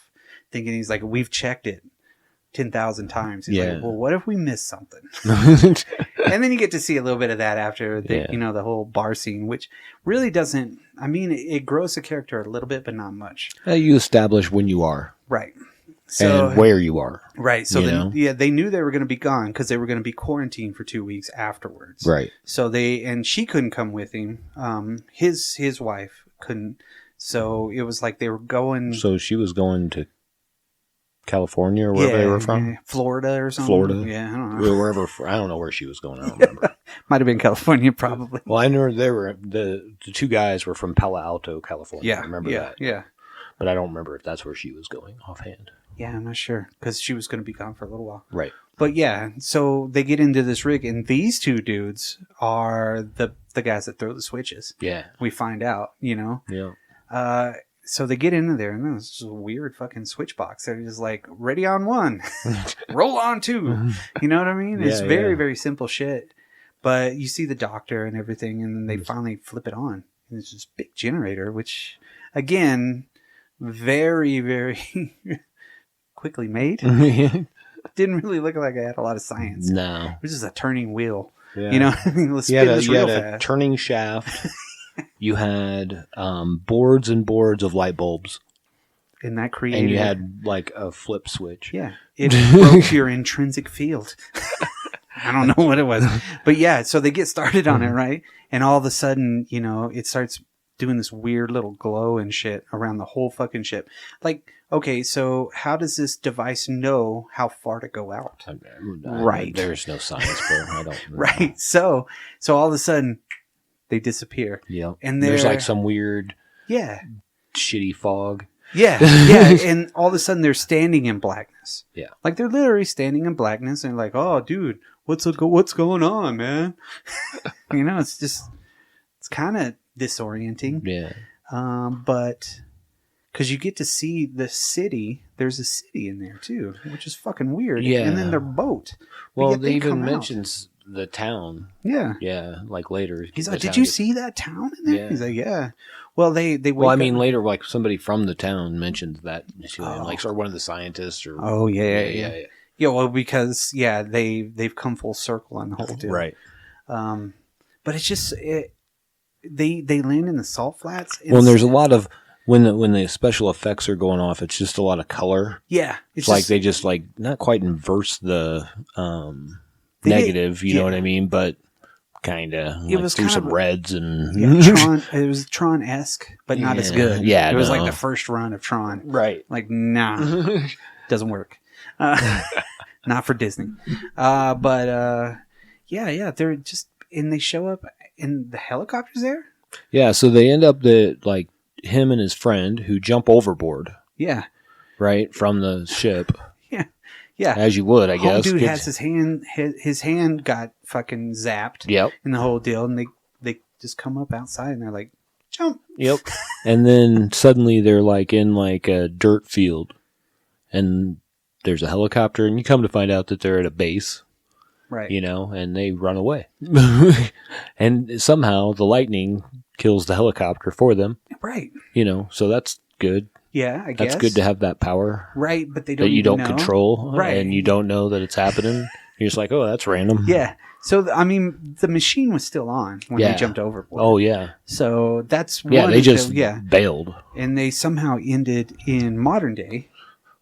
thinking he's like, we've checked it 10,000 times. He's like, well, what if we missed something? And then you get to see a little bit of that after the whole bar scene, which really doesn't. I mean, it grows the character a little bit, but not much. You establish when you are. Right. So, and where you are. Right. So they knew they were going to be gone because they were going to be quarantined for 2 weeks afterwards. Right. So and she couldn't come with him. His wife couldn't. So it was like they were going. So she was going to California or wherever they were from? Yeah, Florida or something. Florida. Yeah, I don't know. Wherever. I don't know where she was going. I don't remember. Might have been California, probably. Well, I know they were the two guys were from Palo Alto, California. Yeah. I remember that. Yeah. But I don't remember if that's where she was going offhand. Yeah, I'm not sure because she was going to be gone for a little while. Right. But yeah, so they get into this rig, and these two dudes are the guys that throw the switches. Yeah. We find out, Yeah. So they get into there, and then it's just a weird fucking switch box. They're just like, ready on 1, roll on 2. You know what I mean? It's very, very simple shit. But you see the doctor and everything, and then they finally flip it on. And it's this big generator, which, again, very, very quickly made. Didn't really look like it had a lot of science. No. It was just a turning wheel. Yeah. Let's spin this real you had fast. a turning shaft. You had boards and boards of light bulbs. And that created... And you had like a flip switch. Yeah. It broke your intrinsic field. I don't know what it was. But yeah, so they get started on it, right? And all of a sudden, it starts doing this weird little glow and shit around the whole fucking ship. Like, okay, so how does this device know how far to go out? Right. There's no science, bro. I don't know. Right. So all of a sudden, they disappear. Yeah. And there's they're- like some weird, Yeah. shitty fog. Yeah. Yeah. And all of a sudden they're standing in blackness. Yeah. Like they're literally standing in blackness and like, oh, dude, what's going on, man? It's kind of disorienting. Yeah. But because you get to see the city, there's a city in there too, which is fucking weird. Yeah. And then their boat. But Well, yet they even come out. mentions the town. Yeah. Yeah, like later. He's the like, did town you gets- see that town in there? Yeah. He's like, yeah. Well, they wake Well, I mean, up- later, like somebody from the town mentions that, Oh. like, or one of the scientists, or Oh yeah. Yeah, well, because they've come full circle on the whole deal. right. But it's just they land in the salt flats. Well, and there's a lot of when the special effects are going off, it's just a lot of color. yeah, It's like they just like not quite inverse the They did- negative, you know what I mean, but kind of. It Like, was through kind some of- reds and Tron. It was Tron-esque, but not as Yeah. good. Yeah, it was no. like the first run of Tron. right. Like, nah, doesn't work. Not for Disney. But yeah, they're just and they show up and the helicopter's there. Yeah, so they end up like him and his friend who jump overboard, Yeah, right, from the ship, yeah. as you would, I Home guess. dude Get- has his hand got fucking zapped. Yep. In the whole deal, and they just come up outside and they're like, jump. Yep. And then suddenly they're like in like a dirt field, and there's a helicopter, and you come to find out that they're at a base, Right. and they run away. And somehow the lightning kills the helicopter for them, Right. so that's good. Yeah, I guess That's good to have that power Right, but they don't that you even don't know. control, Right. and you don't know that it's happening. You're just like, oh, that's random. Yeah. So I mean, the machine was still on when Yeah. they jumped overboard. Oh, yeah. So that's Yeah, one they just yeah, bailed. and they somehow ended in modern day.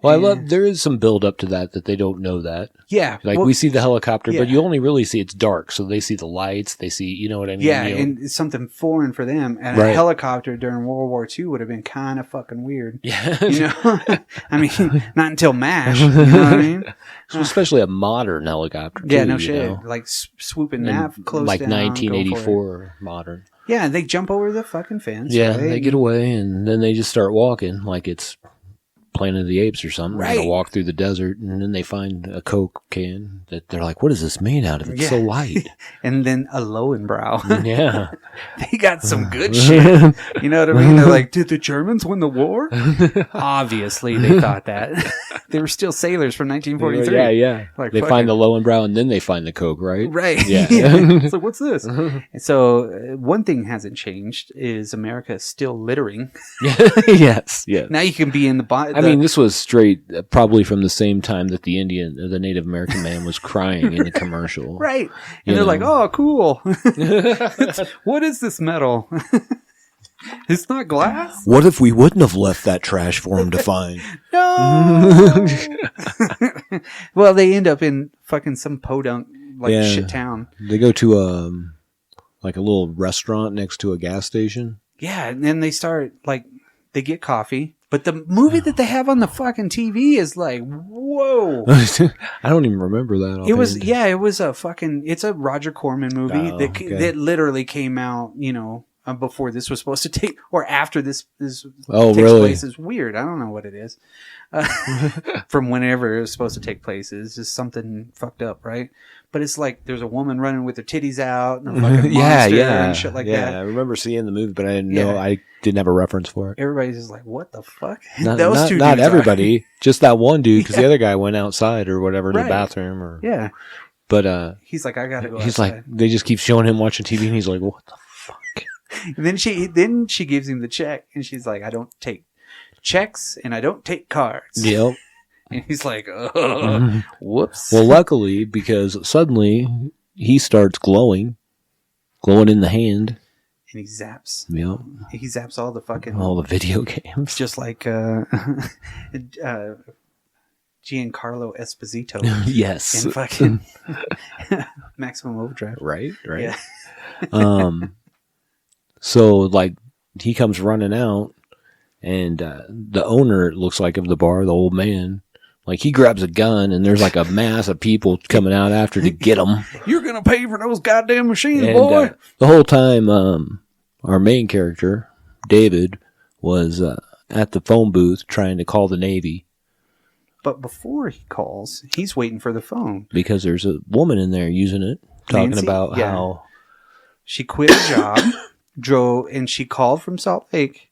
Well, I And- love, there is some build up to that they don't know that. Yeah, Like, well, we see the helicopter, but yeah. you only really see it's dark. So they see the lights. They see, you know what I mean? yeah, You know- and it's something foreign for them. And a Right. helicopter during World War II would have been kind of fucking weird. yeah. I mean, not until MASH. You know what I mean? So especially a modern helicopter. Yeah, too, no you shit. know? Like swooping And that close like down, go for it. 1984 modern. Yeah, they jump over the fucking fence. Yeah, right? they get away, and then they just start walking like it's Planet of the Apes or something. Right. They walk through the desert, and then they find a Coke can that they're like, "What is this made out of? It's Yeah. so light." And then a Lowenbrow. Yeah. They got some good shit. You know what I mean? They're like, did the Germans win the war? Obviously, they thought that. They were still sailors from 1943. Yeah, yeah. Like, they fucking- find the Lowenbrow, and then they find the Coke, right? Right. Yeah. So what's this? And so one thing hasn't changed is America is still littering. Yes, yes. Now you can be in the I mean, this was straight, probably from the same time that the Native American man was crying in the commercial. right. You And they're like, know. oh, cool. What is this metal? It's not glass? What if we wouldn't have left that trash for him to find? No. Well, they end up in fucking some podunk Yeah. shit town. They go to like a little restaurant next to a gas station. Yeah, and then they start they get coffee. But the movie that they have on the fucking TV is like, whoa. I don't even remember that. It was offhand. it's a Roger Corman movie Oh, okay. that literally came out, before this was supposed to take, or after this Oh, takes really? place. Is weird. I don't know what it is. From whenever it was supposed to take place, it's just something fucked up, right? But it's like there's a woman running with her titties out and a fucking monster and shit like I that. remember seeing the movie, but I didn't know. Yeah. I didn't have a reference for it. Everybody's just like, what the fuck? Not Those two not dudes are- everybody, just that one dude, because the other guy went outside or whatever to Right. the bathroom. Or Yeah. but He's like, I gotta go he's outside. like, they just keep showing him watching TV, and he's like, what the fuck? And then she gives him the check, and she's like, I don't take checks and I don't take cards. Yep. And he's like, oh, whoops. Well, luckily, because suddenly he starts glowing in the hand. And he zaps. Yep. He zaps all the fucking All the video games. just like Giancarlo Esposito Yes. in fucking Maximum Overdrive. Right. Yeah. So like he comes running out, and the owner, it looks like, of the bar, the old man, Like, he grabs a gun, and there's like a mass of people coming out after to get him. You're going to pay for those goddamn machines, And boy. the whole time, our main character, David, was at the phone booth trying to call the Navy. But before he calls, he's waiting for the phone. Because there's a woman in there using it, talking Nancy? about Yeah. how... She quit a job, drove, and she called from Salt Lake,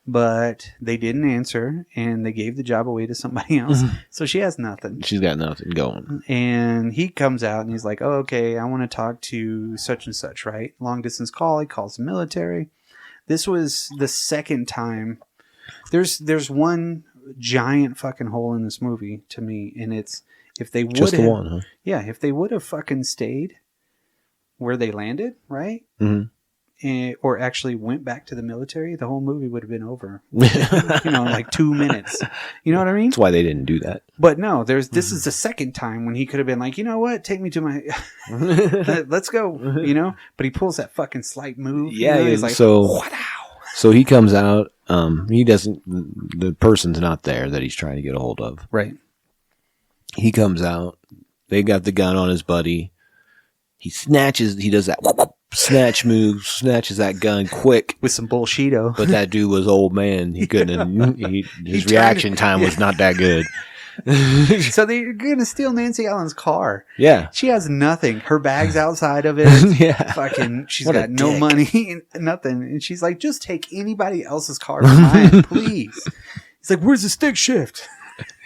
but they didn't answer, and they gave the job away to somebody else. So she has nothing. She's got nothing going. And he comes out, and he's like, oh, okay, I want to talk to such and such, right? Long distance call. He calls the military. This was the second time. There's one giant fucking hole in this movie to me, and it's if they would Just the have, one, huh? yeah, if they would have fucking stayed where they landed, right? Mm-hmm. Or actually went back to the military, the whole movie would have been over. Like 2 minutes. You know what I mean? That's why they didn't do that. But no, this is the second time when he could have been like, you know what? Take me to my, let's go, But he pulls that fucking slight move. Yeah, he's like, so wow. So he comes out. He doesn't. The person's not there that he's trying to get a hold of. Right. He comes out. They got the gun on his buddy. He snatches. He does that snatch move. Snatches that gun quick. With some bullshito. But that dude was old man. He couldn't. His reaction time was not that good. So they're gonna steal Nancy Allen's car. Yeah. She has nothing. Her bag's outside of it. Yeah. Fucking, she's What a got no dick. money, nothing. And she's like, just take anybody else's car for mine, please. He's like, where's the stick shift?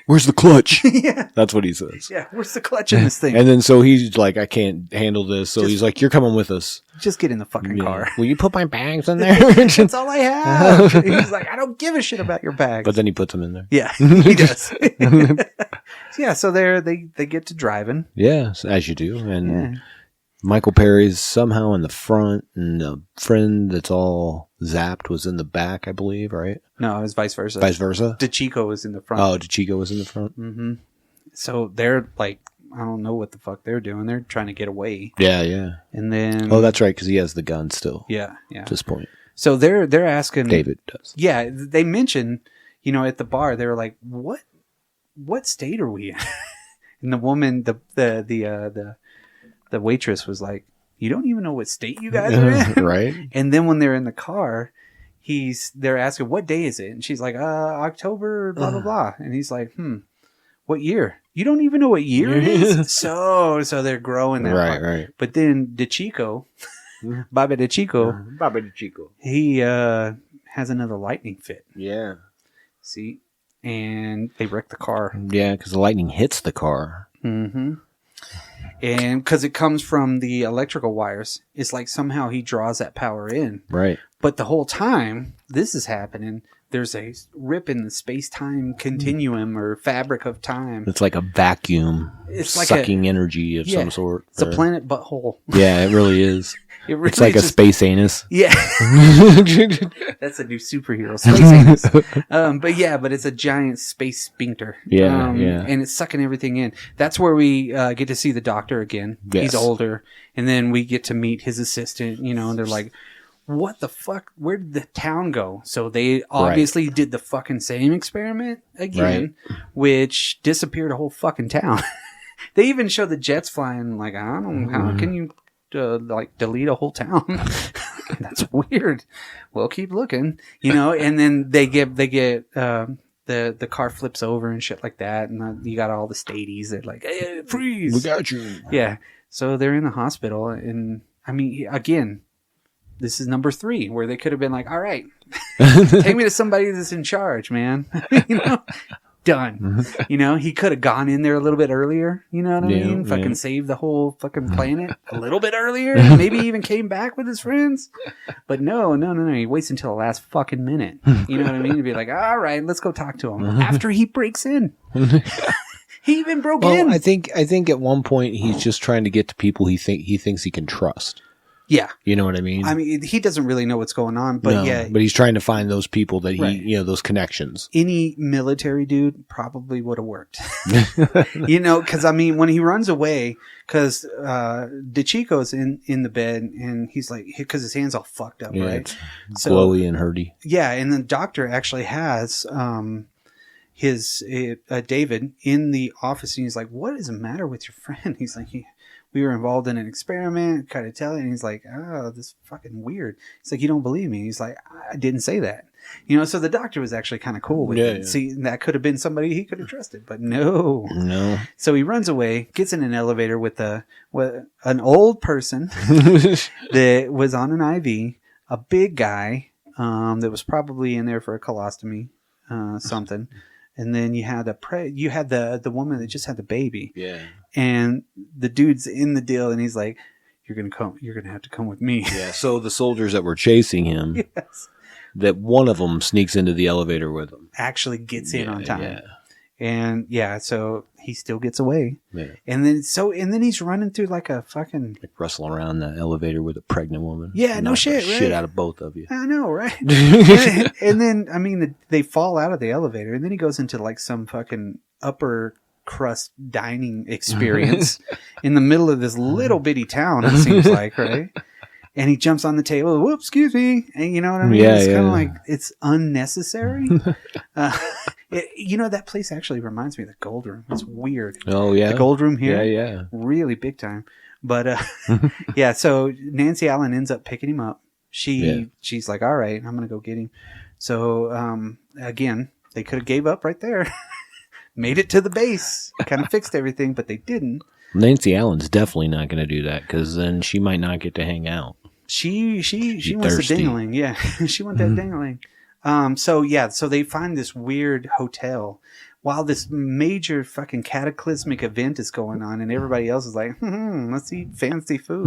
Where's the clutch? Yeah. That's what he says. Yeah, where's the clutch in this thing? And then so he's like, I can't handle this. So he's like, you're coming with us. Just get in the fucking Yeah. car. Will you put my bags in there? That's all I have. He's like, I don't give a shit about your bags. But then he puts them in there. yeah, he does. Yeah, so they get to driving. Yes, as you do. And Yeah. Michael Perry's somehow in the front, and a friend that's all zapped was in the back, I believe, right? No, it was vice versa. Vice versa? DeChico was in the front. Oh, DeChico was in the front? Mm-hmm. So they're like, I don't know what the fuck they're doing. They're trying to get away. Yeah, yeah. And then... Oh, that's right, because he has the gun still Yeah, yeah. at this point. So they're asking... David does. Yeah, they mentioned, at the bar, they were like, what state are we in? And the woman, the waitress was like, you don't even know what state you guys are in? Right? And then when they're in the car, they're asking, what day is it? And she's like, October, blah, blah, blah. And he's like, what year? You don't even know what year it is? So they're growing that Right, part. right. But then DeChico, Bobby DeChico, Bobby DeChico. he has another lightning fit. Yeah. See? And they wreck the car. Yeah, because the lightning hits the car. Mm-hmm. And because it comes from the electrical wires, it's like somehow he draws that power in. Right. But the whole time this is happening, there's a rip in the space-time continuum or fabric of time. It's like a vacuum It's like sucking energy of some sort. It's a planet butthole. Yeah, it really is. It really It's like a just- space anus. Yeah. That's a new superhero, space anus. But it's a giant space sphincter. Yeah, yeah. And it's sucking everything in. That's where we get to see the doctor again. Yes. He's older. And then we get to meet his assistant, and they're like, what the fuck? Where did the town go? So they obviously did the fucking same experiment again, which disappeared a whole fucking town. They even show the jets flying. Like, I don't know, how can you delete a whole town? That's weird. Well, keep looking, and then they get the car flips over and shit like that, and you got all the stadies. They're like, hey, freeze. We got you. Yeah. So they're in the hospital, and I mean, again, this is number 3 where they could have been like, all right, take me to somebody that's in charge, man. Done. He could have gone in there a little bit earlier. You know what I mean? Fucking saved the whole fucking planet a little bit earlier. Maybe even came back with his friends. But no. He waits until the last fucking minute. You know what I mean? To be like, all right, let's go talk to him. After he breaks in. He even broke in. I think at one point he's just trying to get to people he thinks he can trust. Yeah. You know what I mean? I mean, he doesn't really know what's going on, but but he's trying to find those people that Right. those connections. Any military dude probably would have worked. Because I mean, when he runs away, because DeChico's in the bed, and he's like, because his hand's all fucked up, Yeah, right? it's glowy and hurdy. Yeah, and the doctor actually has David in the office, and he's like, "What is the matter with your friend?" He's like, "We were involved in an experiment, kind of tell it." And he's like, "Oh, this is fucking weird." He's like, "You don't believe me?" He's like, "I didn't say that." So the doctor was actually kind of cool with it. Yeah. See, that could have been somebody he could have trusted, but no. No. So he runs away, gets in an elevator with an old person that was on an IV, a big guy that was probably in there for a colostomy, something. And then you had the woman that just had the baby. Yeah. And the dude's in the deal, and he's like, You're gonna have to come with me. Yeah. So the soldiers that were chasing him, Yes. that one of them sneaks into the elevator with him. Actually gets in on time. Yeah. And so he still gets away. Yeah. And then he's running through like a fucking Like wrestling around the elevator with a pregnant woman. Yeah, no Knock the shit, right? Shit out of both of you. I know, right? and then I mean they fall out of the elevator, and then he goes into like some fucking upper crust dining experience in the middle of this little bitty town, it seems like, right? And he jumps on the table. Whoops, excuse me. And you know what I mean? Yeah, it's kind yeah. of like it's unnecessary. That place actually reminds me of the Gold Room. It's weird. Oh, yeah. The Gold Room here. Yeah. Really big time. But yeah, so Nancy Allen ends up picking him up. She's like, all right, I'm gonna go get him. So again, they could have gave up right there. Made it to the base, kind of fixed everything, but they didn't. Nancy Allen's definitely not going to do that, because then she might not get to hang out. She wants thirsty. the dingling. Yeah, she wants that dingling. So they find this weird hotel while this major fucking cataclysmic event is going on, and everybody else is like, let's eat fancy food.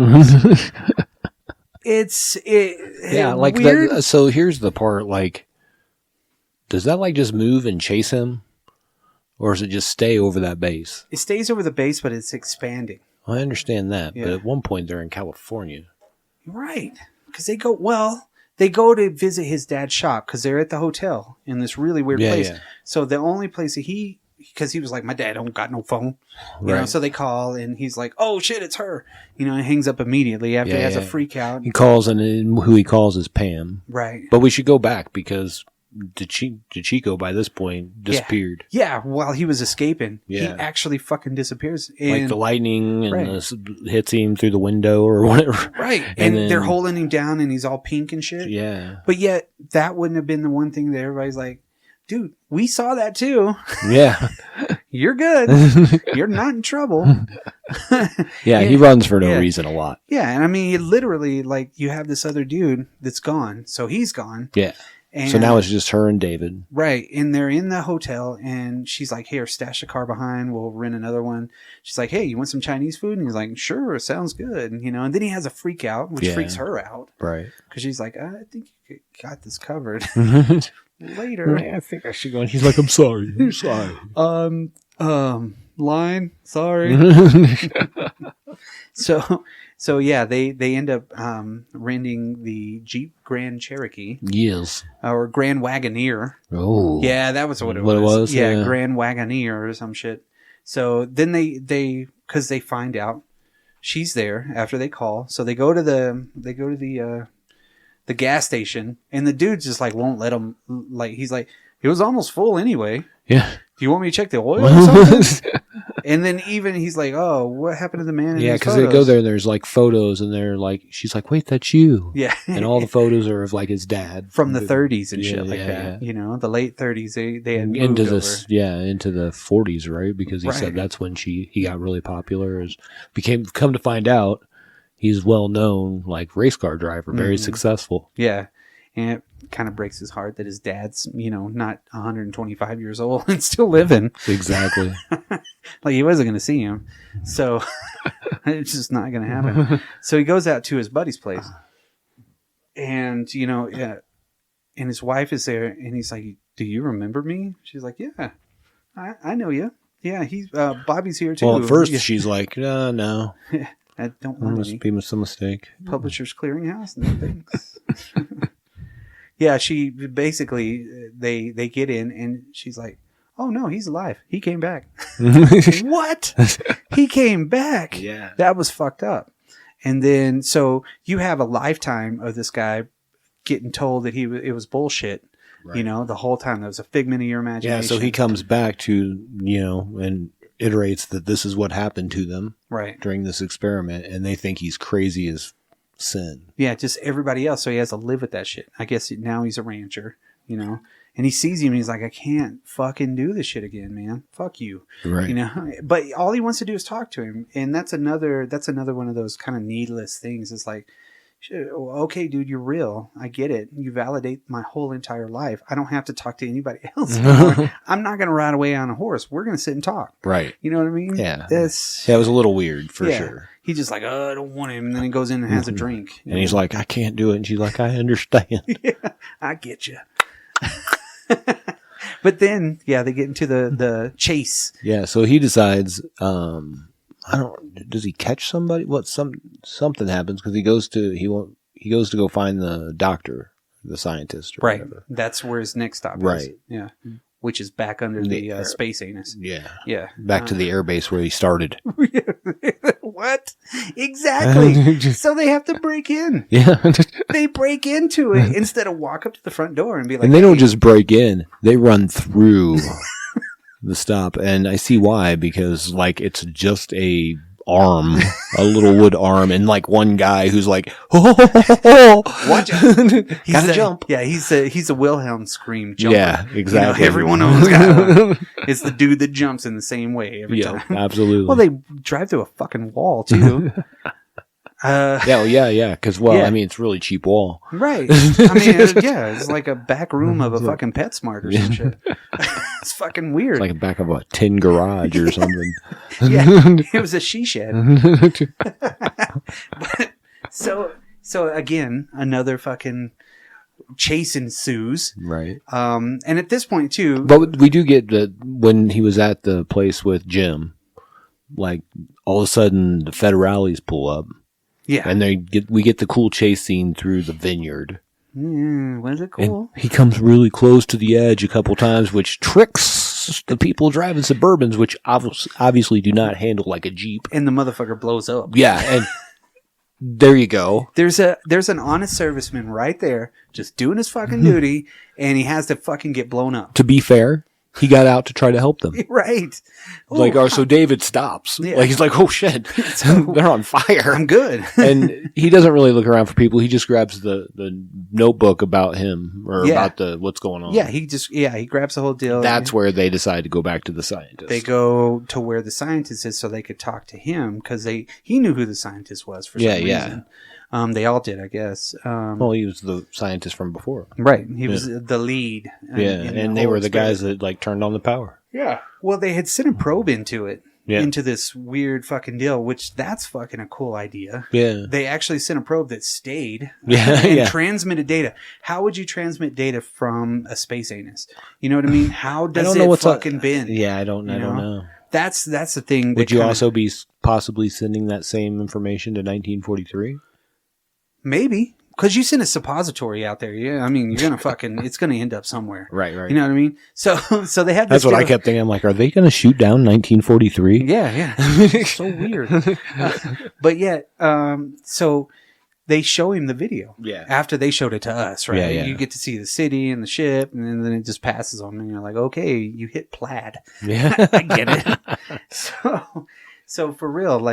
Like weird. that. So here's the part, like, does that like just move and chase him? Or does it just stay over that base? It stays over the base, but it's expanding. I understand that, Yeah. but at one point they're in California. Right. Because they go to visit his dad's shop because they're at the hotel in this really weird place. Yeah. So the only place that because he was like, my dad don't got no phone. You know, so they call and he's like, oh shit, it's her. He hangs up immediately after he has a freak out. He calls, and who he calls is Pam. Right. But we should go back because DeChico by this point disappeared. Yeah, while he was escaping, he Yeah. actually fucking disappears. Like the lightning and Right. hits him through the window or whatever. Right. And then, they're holding him down and he's all pink and shit. Yeah. But yet, that wouldn't have been the one thing that everybody's like, dude, we saw that too. Yeah. You're good. You're not in trouble. Yeah, he runs for no reason a lot. Yeah, and I mean, it literally, like, you have this other dude that's gone, so he's gone. Yeah. And, So now it's just her and David. right, and they're in the hotel, and she's like, here, stash the car behind, we'll rent another one. She's like, hey, you want some Chinese food? And he's like, sure, sounds good. And then he has a freak out, which freaks her out. Right. Because she's like, I think you got this covered. Later. Right, I think I should go. And he's like, I'm sorry. I'm sorry. Line, sorry. So yeah, they end up renting the Jeep Grand Cherokee Yes. or Grand Wagoneer. Oh. Yeah, that was what it What it was? Yeah, Yeah. Grand Wagoneer or some shit. So then they because they find out she's there after they call. So they go to the gas station, and the dude just like won't let them. Like he's like, it was almost full anyway. Yeah. Do you want me to check the oil or something? And then even he's like, oh, what happened to the man in Yeah, his because they go photos? there and there's like photos, and they're like, she's like, wait, that's you. Yeah. And all the photos are of like his dad from the 30s and Yeah, shit like yeah, that. yeah. The late 30s. They had moved into over. this, into the 40s, right? Because he Right. said that's when he got really popular. Come to find out, he's well known, like race car driver, very successful. Yeah. And it kind of breaks his heart that his dad's, not 125 years old and still living. Exactly. Like he wasn't going to see him. So it's just not going to happen. So he goes out to his buddy's place. And, and his wife is there. And he's like, do you remember me? She's like, yeah, I know you. Yeah, he's Bobby's here too. Well, at first Yeah. she's like, no. I don't It know must any. be some mistake. Publishers Clearinghouse. No thanks. Yeah, she basically they get in and she's like, "Oh no, he's alive. He came back." What? He came back? Yeah. That was fucked up. And then so you have a lifetime of this guy getting told that it was bullshit You know, the whole time that was a figment of your imagination. Yeah, so he comes back to, and iterates that this is what happened to them during this experiment, and they think he's crazy as sin. Yeah, just everybody else. So he has to live with that shit. I guess now he's a rancher, and he sees him and he's like, I can't fucking do this shit again, man. Fuck you. Right. But all he wants to do is talk to him. And that's another one of those kind of needless things. It's like, okay, dude, you're real. I get it. You validate my whole entire life. I don't have to talk to anybody else anymore. I'm not going to ride away on a horse. We're going to sit and talk. Right. You know what I mean? Yeah. It was a little weird for sure. He's just like, I don't want him. And then he goes in and has a drink. And he's like, I can't do it. And she's like, I understand. Yeah, I get you. But then, they get into the chase. Yeah. So he decides, does he catch somebody? Something happens because he goes to go find the doctor, the scientist, or whatever. That's where his next stop is. Right. Yeah. Which is back under the space anus. Yeah. Yeah. Back to the airbase where he started. What? Exactly. So they have to break in. Yeah. They break into it instead of walk up to the front door and be like, and they don't just break in; they run through the stop, and I see why, because it's just a little wood arm, and one guy who's like, oh, watch out. Gotta jump. Yeah, he's a Wilhelm scream jumper. Yeah, exactly. Every one of them's got it's the dude that jumps in the same way every time. Absolutely. Well, they drive through a fucking wall too. Yeah. Because it's really cheap wall. Right. I mean, it's like a back room of a fucking PetSmart or some shit. It's fucking weird. It's like the back of a tin garage or something. Yeah, it was a she shed. But, so again, another fucking chase ensues. Right. And at this point too, but we do get that when he was at the place with Jim, all of a sudden the federales pull up. Yeah. And we get the cool chase scene through the vineyard. Was it cool? And he comes really close to the edge a couple times, which tricks the people driving Suburbans, which obviously do not handle like a Jeep. And the motherfucker blows up. Yeah, and there you go. There's an honest serviceman right there just doing his fucking duty, and he has to fucking get blown up. To be fair, he got out to try to help them. Right. So David stops. Yeah. He's like, oh shit, they're on fire. I'm good. And he doesn't really look around for people. He just grabs the notebook about him or about what's going on. Yeah, he grabs the whole deal. That's where they decide to go back to the scientist. They go to where the scientist is so they could talk to him because he knew who the scientist was for some reason. They all did, I guess. Well, he was the scientist from before. Right. He was the lead. And they were the guys that turned on the power. Yeah. Well, they had sent a probe into it. Yeah. Into this weird fucking deal, which that's fucking a cool idea. Yeah. They actually sent a probe that stayed and transmitted data. How would you transmit data from a space anus? You know what I mean? How does it fucking bend? Yeah, I don't know. That's the thing. Would you also be possibly sending that same information to 1943? Maybe. Because you send a suppository out there. Yeah, I mean, you're going to fucking, it's going to end up somewhere. Right. You know what I mean? So they had this. That's what I kept thinking. I'm like, are they going to shoot down 1943? Yeah. It's so weird. But yet, so they show him the video. Yeah. After they showed it to us, right? Yeah. You get to see the city and the ship, and then it just passes them, and you're like, okay, you hit plaid. Yeah. I get it. So for real,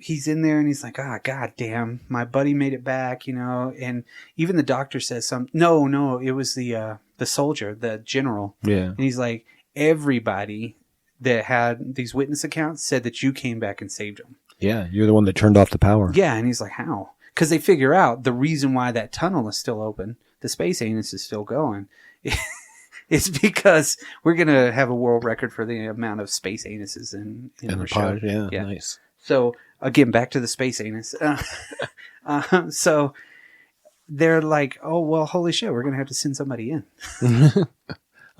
he's in there and he's like, god damn, my buddy made it back, and even the doctor says no, it was the soldier, the general. Yeah. And he's like, everybody that had these witness accounts said that you came back and saved them. Yeah, you're the one that turned off the power. Yeah, and he's like, how? Because they figure out the reason why that tunnel is still open, the space anus is still going, it's because we're going to have a world record for the amount of space anuses in our show. Yeah, nice. So, again, back to the space anus. So, they're like, oh, well, holy shit, we're going to have to send somebody in.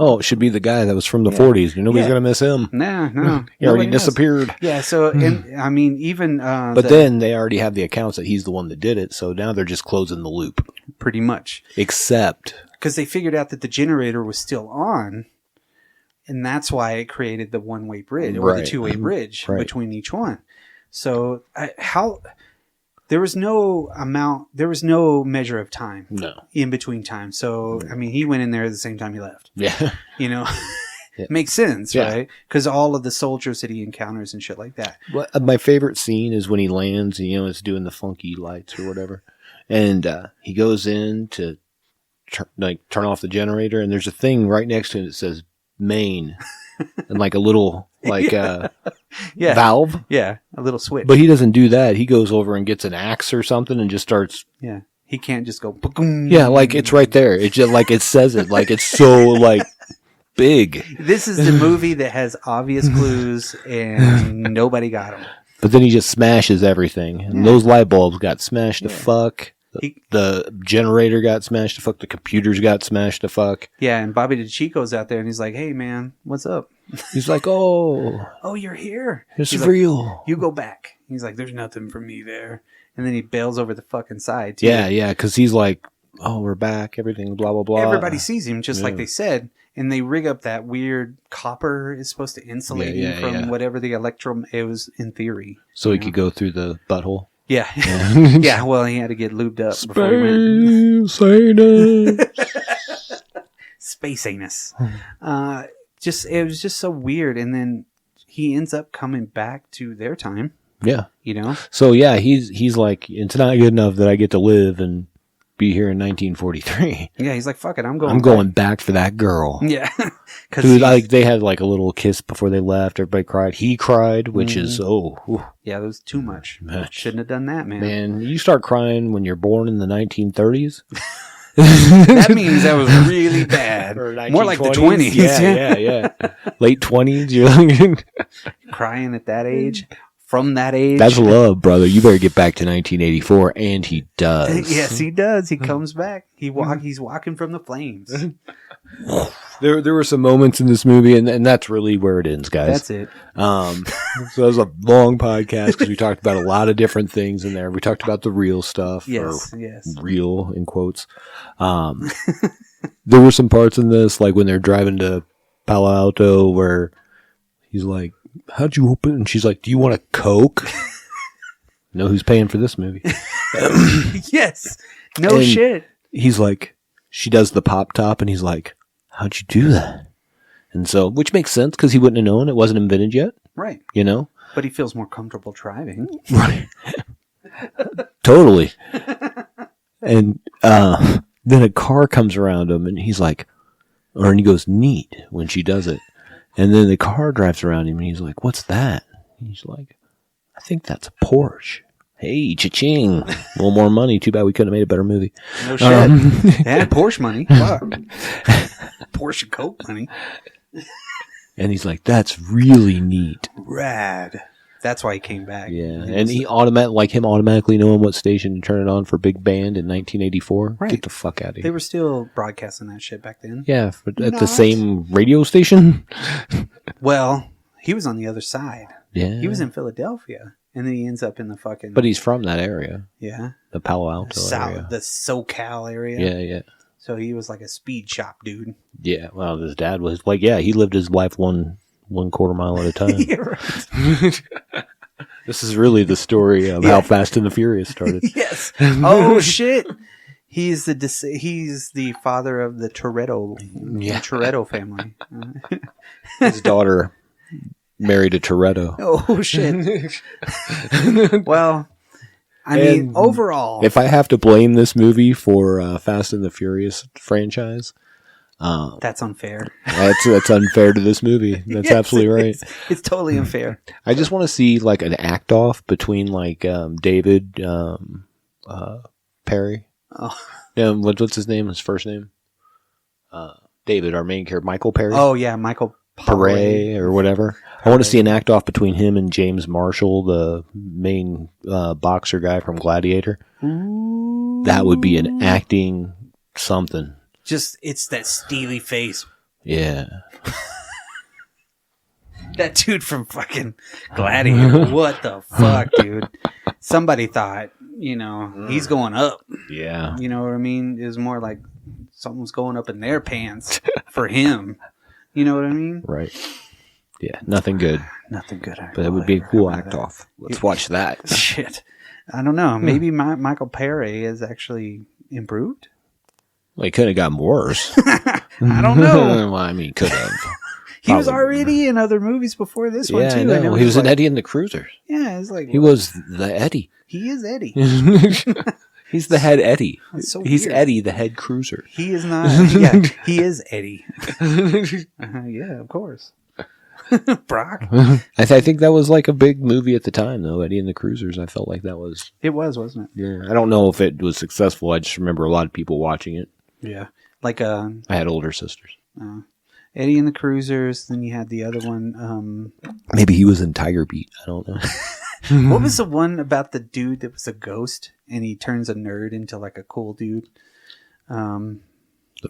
Oh, it should be the guy that was from the 40s. Nobody's going to miss him. No. He already disappeared. Yeah, so, and I mean, even... but then they already have the accounts that he's the one that did it, so now they're just closing the loop. Pretty much. Except... Because they figured out that the generator was still on, and that's why it created the one-way bridge, or the two-way bridge between each one. So, there was no measure of time. No. In between time. So, I mean, he went in there at the same time he left. Yeah. You know? Yeah. Makes sense, Yeah. right? Because all of the soldiers that he encounters and shit like that. Well, my favorite scene is when he lands, and, it's doing the funky lights or whatever. And he goes in to turn off the generator, and there's a thing right next to it that says Maine and like a little valve. Yeah, a little switch. But he doesn't do that. He goes over and gets an axe or something and just starts. Yeah, he can't just go. Boom. Yeah, like it's right there. It's just like it says it. Like it's so like big. This is the movie that has obvious clues and nobody got them. But then he just smashes everything, and those light bulbs got smashed to fuck. The generator got smashed to fuck. The computers got smashed to fuck. Yeah, and Bobby DeChico's out there, and he's like, "Hey, man, what's up?" He's like, "Oh, you're here. it's He's real." Like, you go back. He's like, "There's nothing for me there," and then he bails over the fucking side. Too. Yeah, because he's like, "Oh, we're back. Everything, blah blah blah." Everybody sees him, just like they said, and they rig up that weird copper is supposed to insulate him from whatever the it was in theory. So he could go through the butthole. Yeah. Yeah, well, he had to get lubed up before he went. Space anus. It was just so weird. And then he ends up coming back to their time. Yeah. So, yeah, he's like, it's not good enough that I get to live and be here in 1943. Yeah, he's like, fuck it, I'm going back for that girl. Yeah. Because they had like a little kiss before they left. Everybody cried. He cried, which is, yeah, that was too much. Shouldn't have done that, man. Man, you start crying when you're born in the 1930s. That means that was really bad. More like the 20s. Yeah. Late 20s. You're like crying at that age. From that age. That's love, brother. You better get back to 1984. And he does. Yes, he does. He comes back. He's walking from the flames. There were some moments in this movie, and that's really where it ends, guys. That's it. So it was a long podcast because we talked about a lot of different things in there. We talked about the real stuff. Yes. Real, in quotes. There were some parts in this, like when they're driving to Palo Alto, where he's like, "How'd you open?" And she's like, "Do you want a Coke?" Know who's paying for this movie? Yes. No shit. He's like, she does the pop top, and he's like, "How'd you do that?" And so, which makes sense because he wouldn't have known it wasn't invented yet. Right. But he feels more comfortable driving. Right. Totally. And then a car comes around him, and he's like, and he goes, "Neat," when she does it. And then the car drives around him, and he's like, "What's that?" And he's like, "I think that's a Porsche." Hey, cha-ching. A little more money. Too bad we couldn't have made a better movie. No shit. And Porsche money. Fuck. Porsche Coke money. And he's like, "That's really neat." Rad. That's why he came back. Yeah. And he automatically knowing what station to turn it on for Big Band in 1984. Right. Get the fuck out of here. They were still broadcasting that shit back then. Yeah, at the same radio station. Well, he was on the other side. Yeah. He was in Philadelphia. And then he ends up in the fucking... But he's from that area. Yeah. The Palo Alto area. The SoCal area. Yeah. So he was like a speed shop dude. Yeah, well, his dad was like, he lived his life one quarter mile at a time. Yeah, right. This is really the story of how Fast and the Furious started. Yes. Oh, shit. He's the father of the Toretto family. His daughter married a Toretto. Oh, shit. Well, I mean, overall... If I have to blame this movie for Fast and the Furious franchise... that's unfair. That's unfair to this movie. That's yes, absolutely right. It's totally unfair. I just want to see like an act off between like David Perry. Oh. What's his name? His first name? David, our main character, Michael Perry. Oh yeah, Michael Perret or whatever. I want to see an act off between him and James Marshall, the main boxer guy from Gladiator. Ooh. That would be an acting something. Just, it's that steely face. Yeah. That dude from fucking Gladiator. What the fuck, dude? Somebody thought, he's going up. Yeah. You know what I mean? It was more like something's going up in their pants for him. You know what I mean? Right. Yeah, nothing good. Nothing good. But it would be a cool act off. Let's watch that. Shit. I don't know. Maybe Michael Paré has actually improved. Well, he could have gotten worse. I don't know. Well, I mean, could have. He was already in other movies before this one, too. Yeah, And it he was like, in Eddie and the Cruisers. Yeah, it's like... He was the Eddie. He is Eddie. He's the head Eddie. So He's weird. Eddie, the head cruiser. He is not... Yeah, he is Eddie. Yeah, of course. Brock. I think that was like a big movie at the time, though. Eddie and the Cruisers. I felt like that was... It was, wasn't it? Yeah. I don't know if it was successful. I just remember a lot of people watching it. Yeah. Like... I had older sisters. Eddie and the Cruisers. Then you had the other one. Maybe he was in Tiger Beat. I don't know. What was the one about the dude that was a ghost and he turns a nerd into like a cool dude? The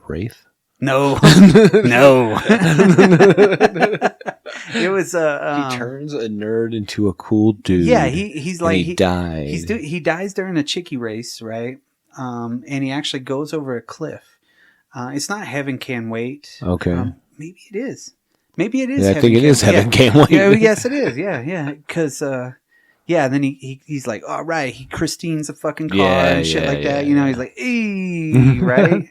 Wraith? No. No. It was he turns a nerd into a cool dude. Yeah, he's like... he died. He dies during a chickie race, right? And he actually goes over a cliff. It's not Heaven Can Wait. Okay. Maybe it is. Maybe it is. Yeah, I think it is Heaven Can't Wait. Yeah, yes, it is. Yeah. Because, then he's like, all right, he Christine's a fucking car and shit like that. You know, he's like, eee, right?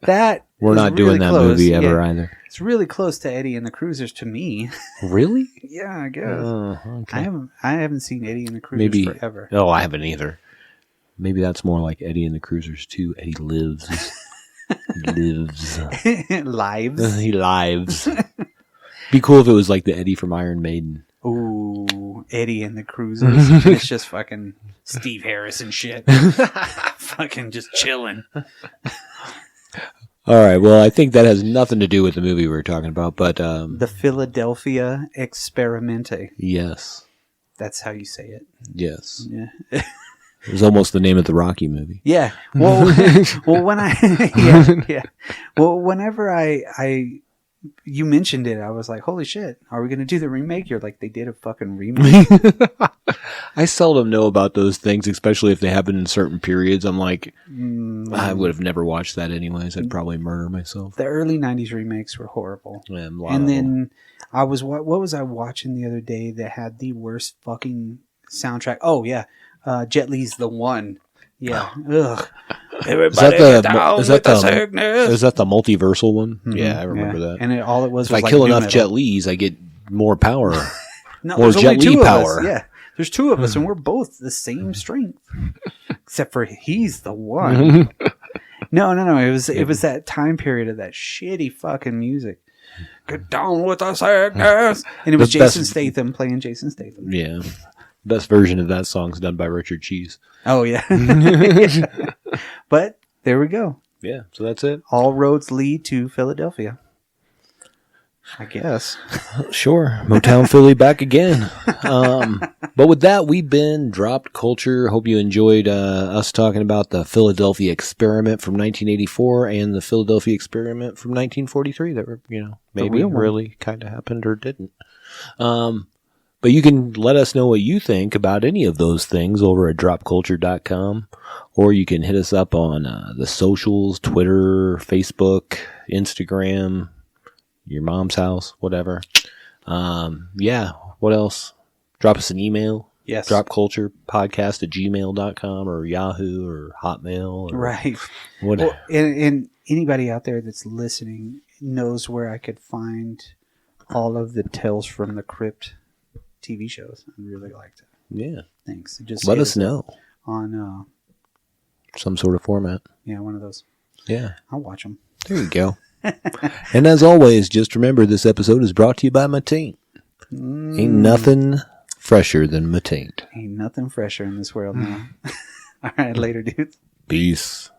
That We're not doing that close. movie ever either. It's really close to Eddie and the Cruisers to me. Really? Yeah, I guess. Okay. I haven't seen Eddie and the Cruisers forever. Oh, I haven't either. Maybe that's more like Eddie and the Cruisers too. Eddie lives. Lives. Lives. He lives. Be cool if it was like the Eddie from Iron Maiden. Ooh, Eddie and the Cruisers. And it's just fucking Steve Harris and shit. Fucking just chilling. All right. Well, I think that has nothing to do with the movie we were talking about, but The Philadelphia Experimente. yes. That's how you say it. Yes. Yeah. It was almost the name of the Rocky movie. Yeah. Well, when yeah. Well, whenever you mentioned it, I was like, holy shit, are we going to do the remake? You're like, they did a fucking remake? I seldom know about those things, especially if they happen in certain periods. I'm like, I would have never watched that anyways. I'd probably murder myself. The early 90s remakes were horrible. Yeah, and then I was, what was I watching the other day that had the worst fucking soundtrack? Oh, yeah. Jet Li's The One. Yeah. Ugh. Everybody is that the multiversal one? Mm-hmm. Yeah, I remember that. And all it was If I like kill nu enough metal. Jet Li's, I get more power. No, more there's Jet only Li two of power. us. Yeah. There's two of us, and we're both the same strength. Except for he's the one. No. It was that time period of that shitty fucking music. Get down with the sickness. And it was Jason Statham playing Jason Statham. Yeah. Best version of that song's done by Richard Cheese. Oh, yeah. But there we go. Yeah, so that's it. All roads lead to Philadelphia. I guess. Sure. Motown Philly back again. But with that, we've been Dropped Culture. Hope you enjoyed us talking about the Philadelphia Experiment from 1984 and the Philadelphia Experiment from 1943 that were, maybe really kind of happened or didn't. But you can let us know what you think about any of those things over at dropculture.com, or you can hit us up on the socials, Twitter, Facebook, Instagram, your mom's house, whatever. Yeah, what else? Drop us an email. Yes. dropculturepodcast@gmail.com or Yahoo or Hotmail. Or right. Whatever. Well, and anybody out there that's listening knows where I could find all of the Tales from the Crypt TV shows. I'd really like to. Yeah. Thanks. Just let us know. On some sort of format. Yeah, one of those. Yeah. I'll watch them. There you go. And as always, just remember this episode is brought to you by Matein. Ain't nothing fresher than Matein. Ain't nothing fresher in this world now. All right, later, dudes. Peace.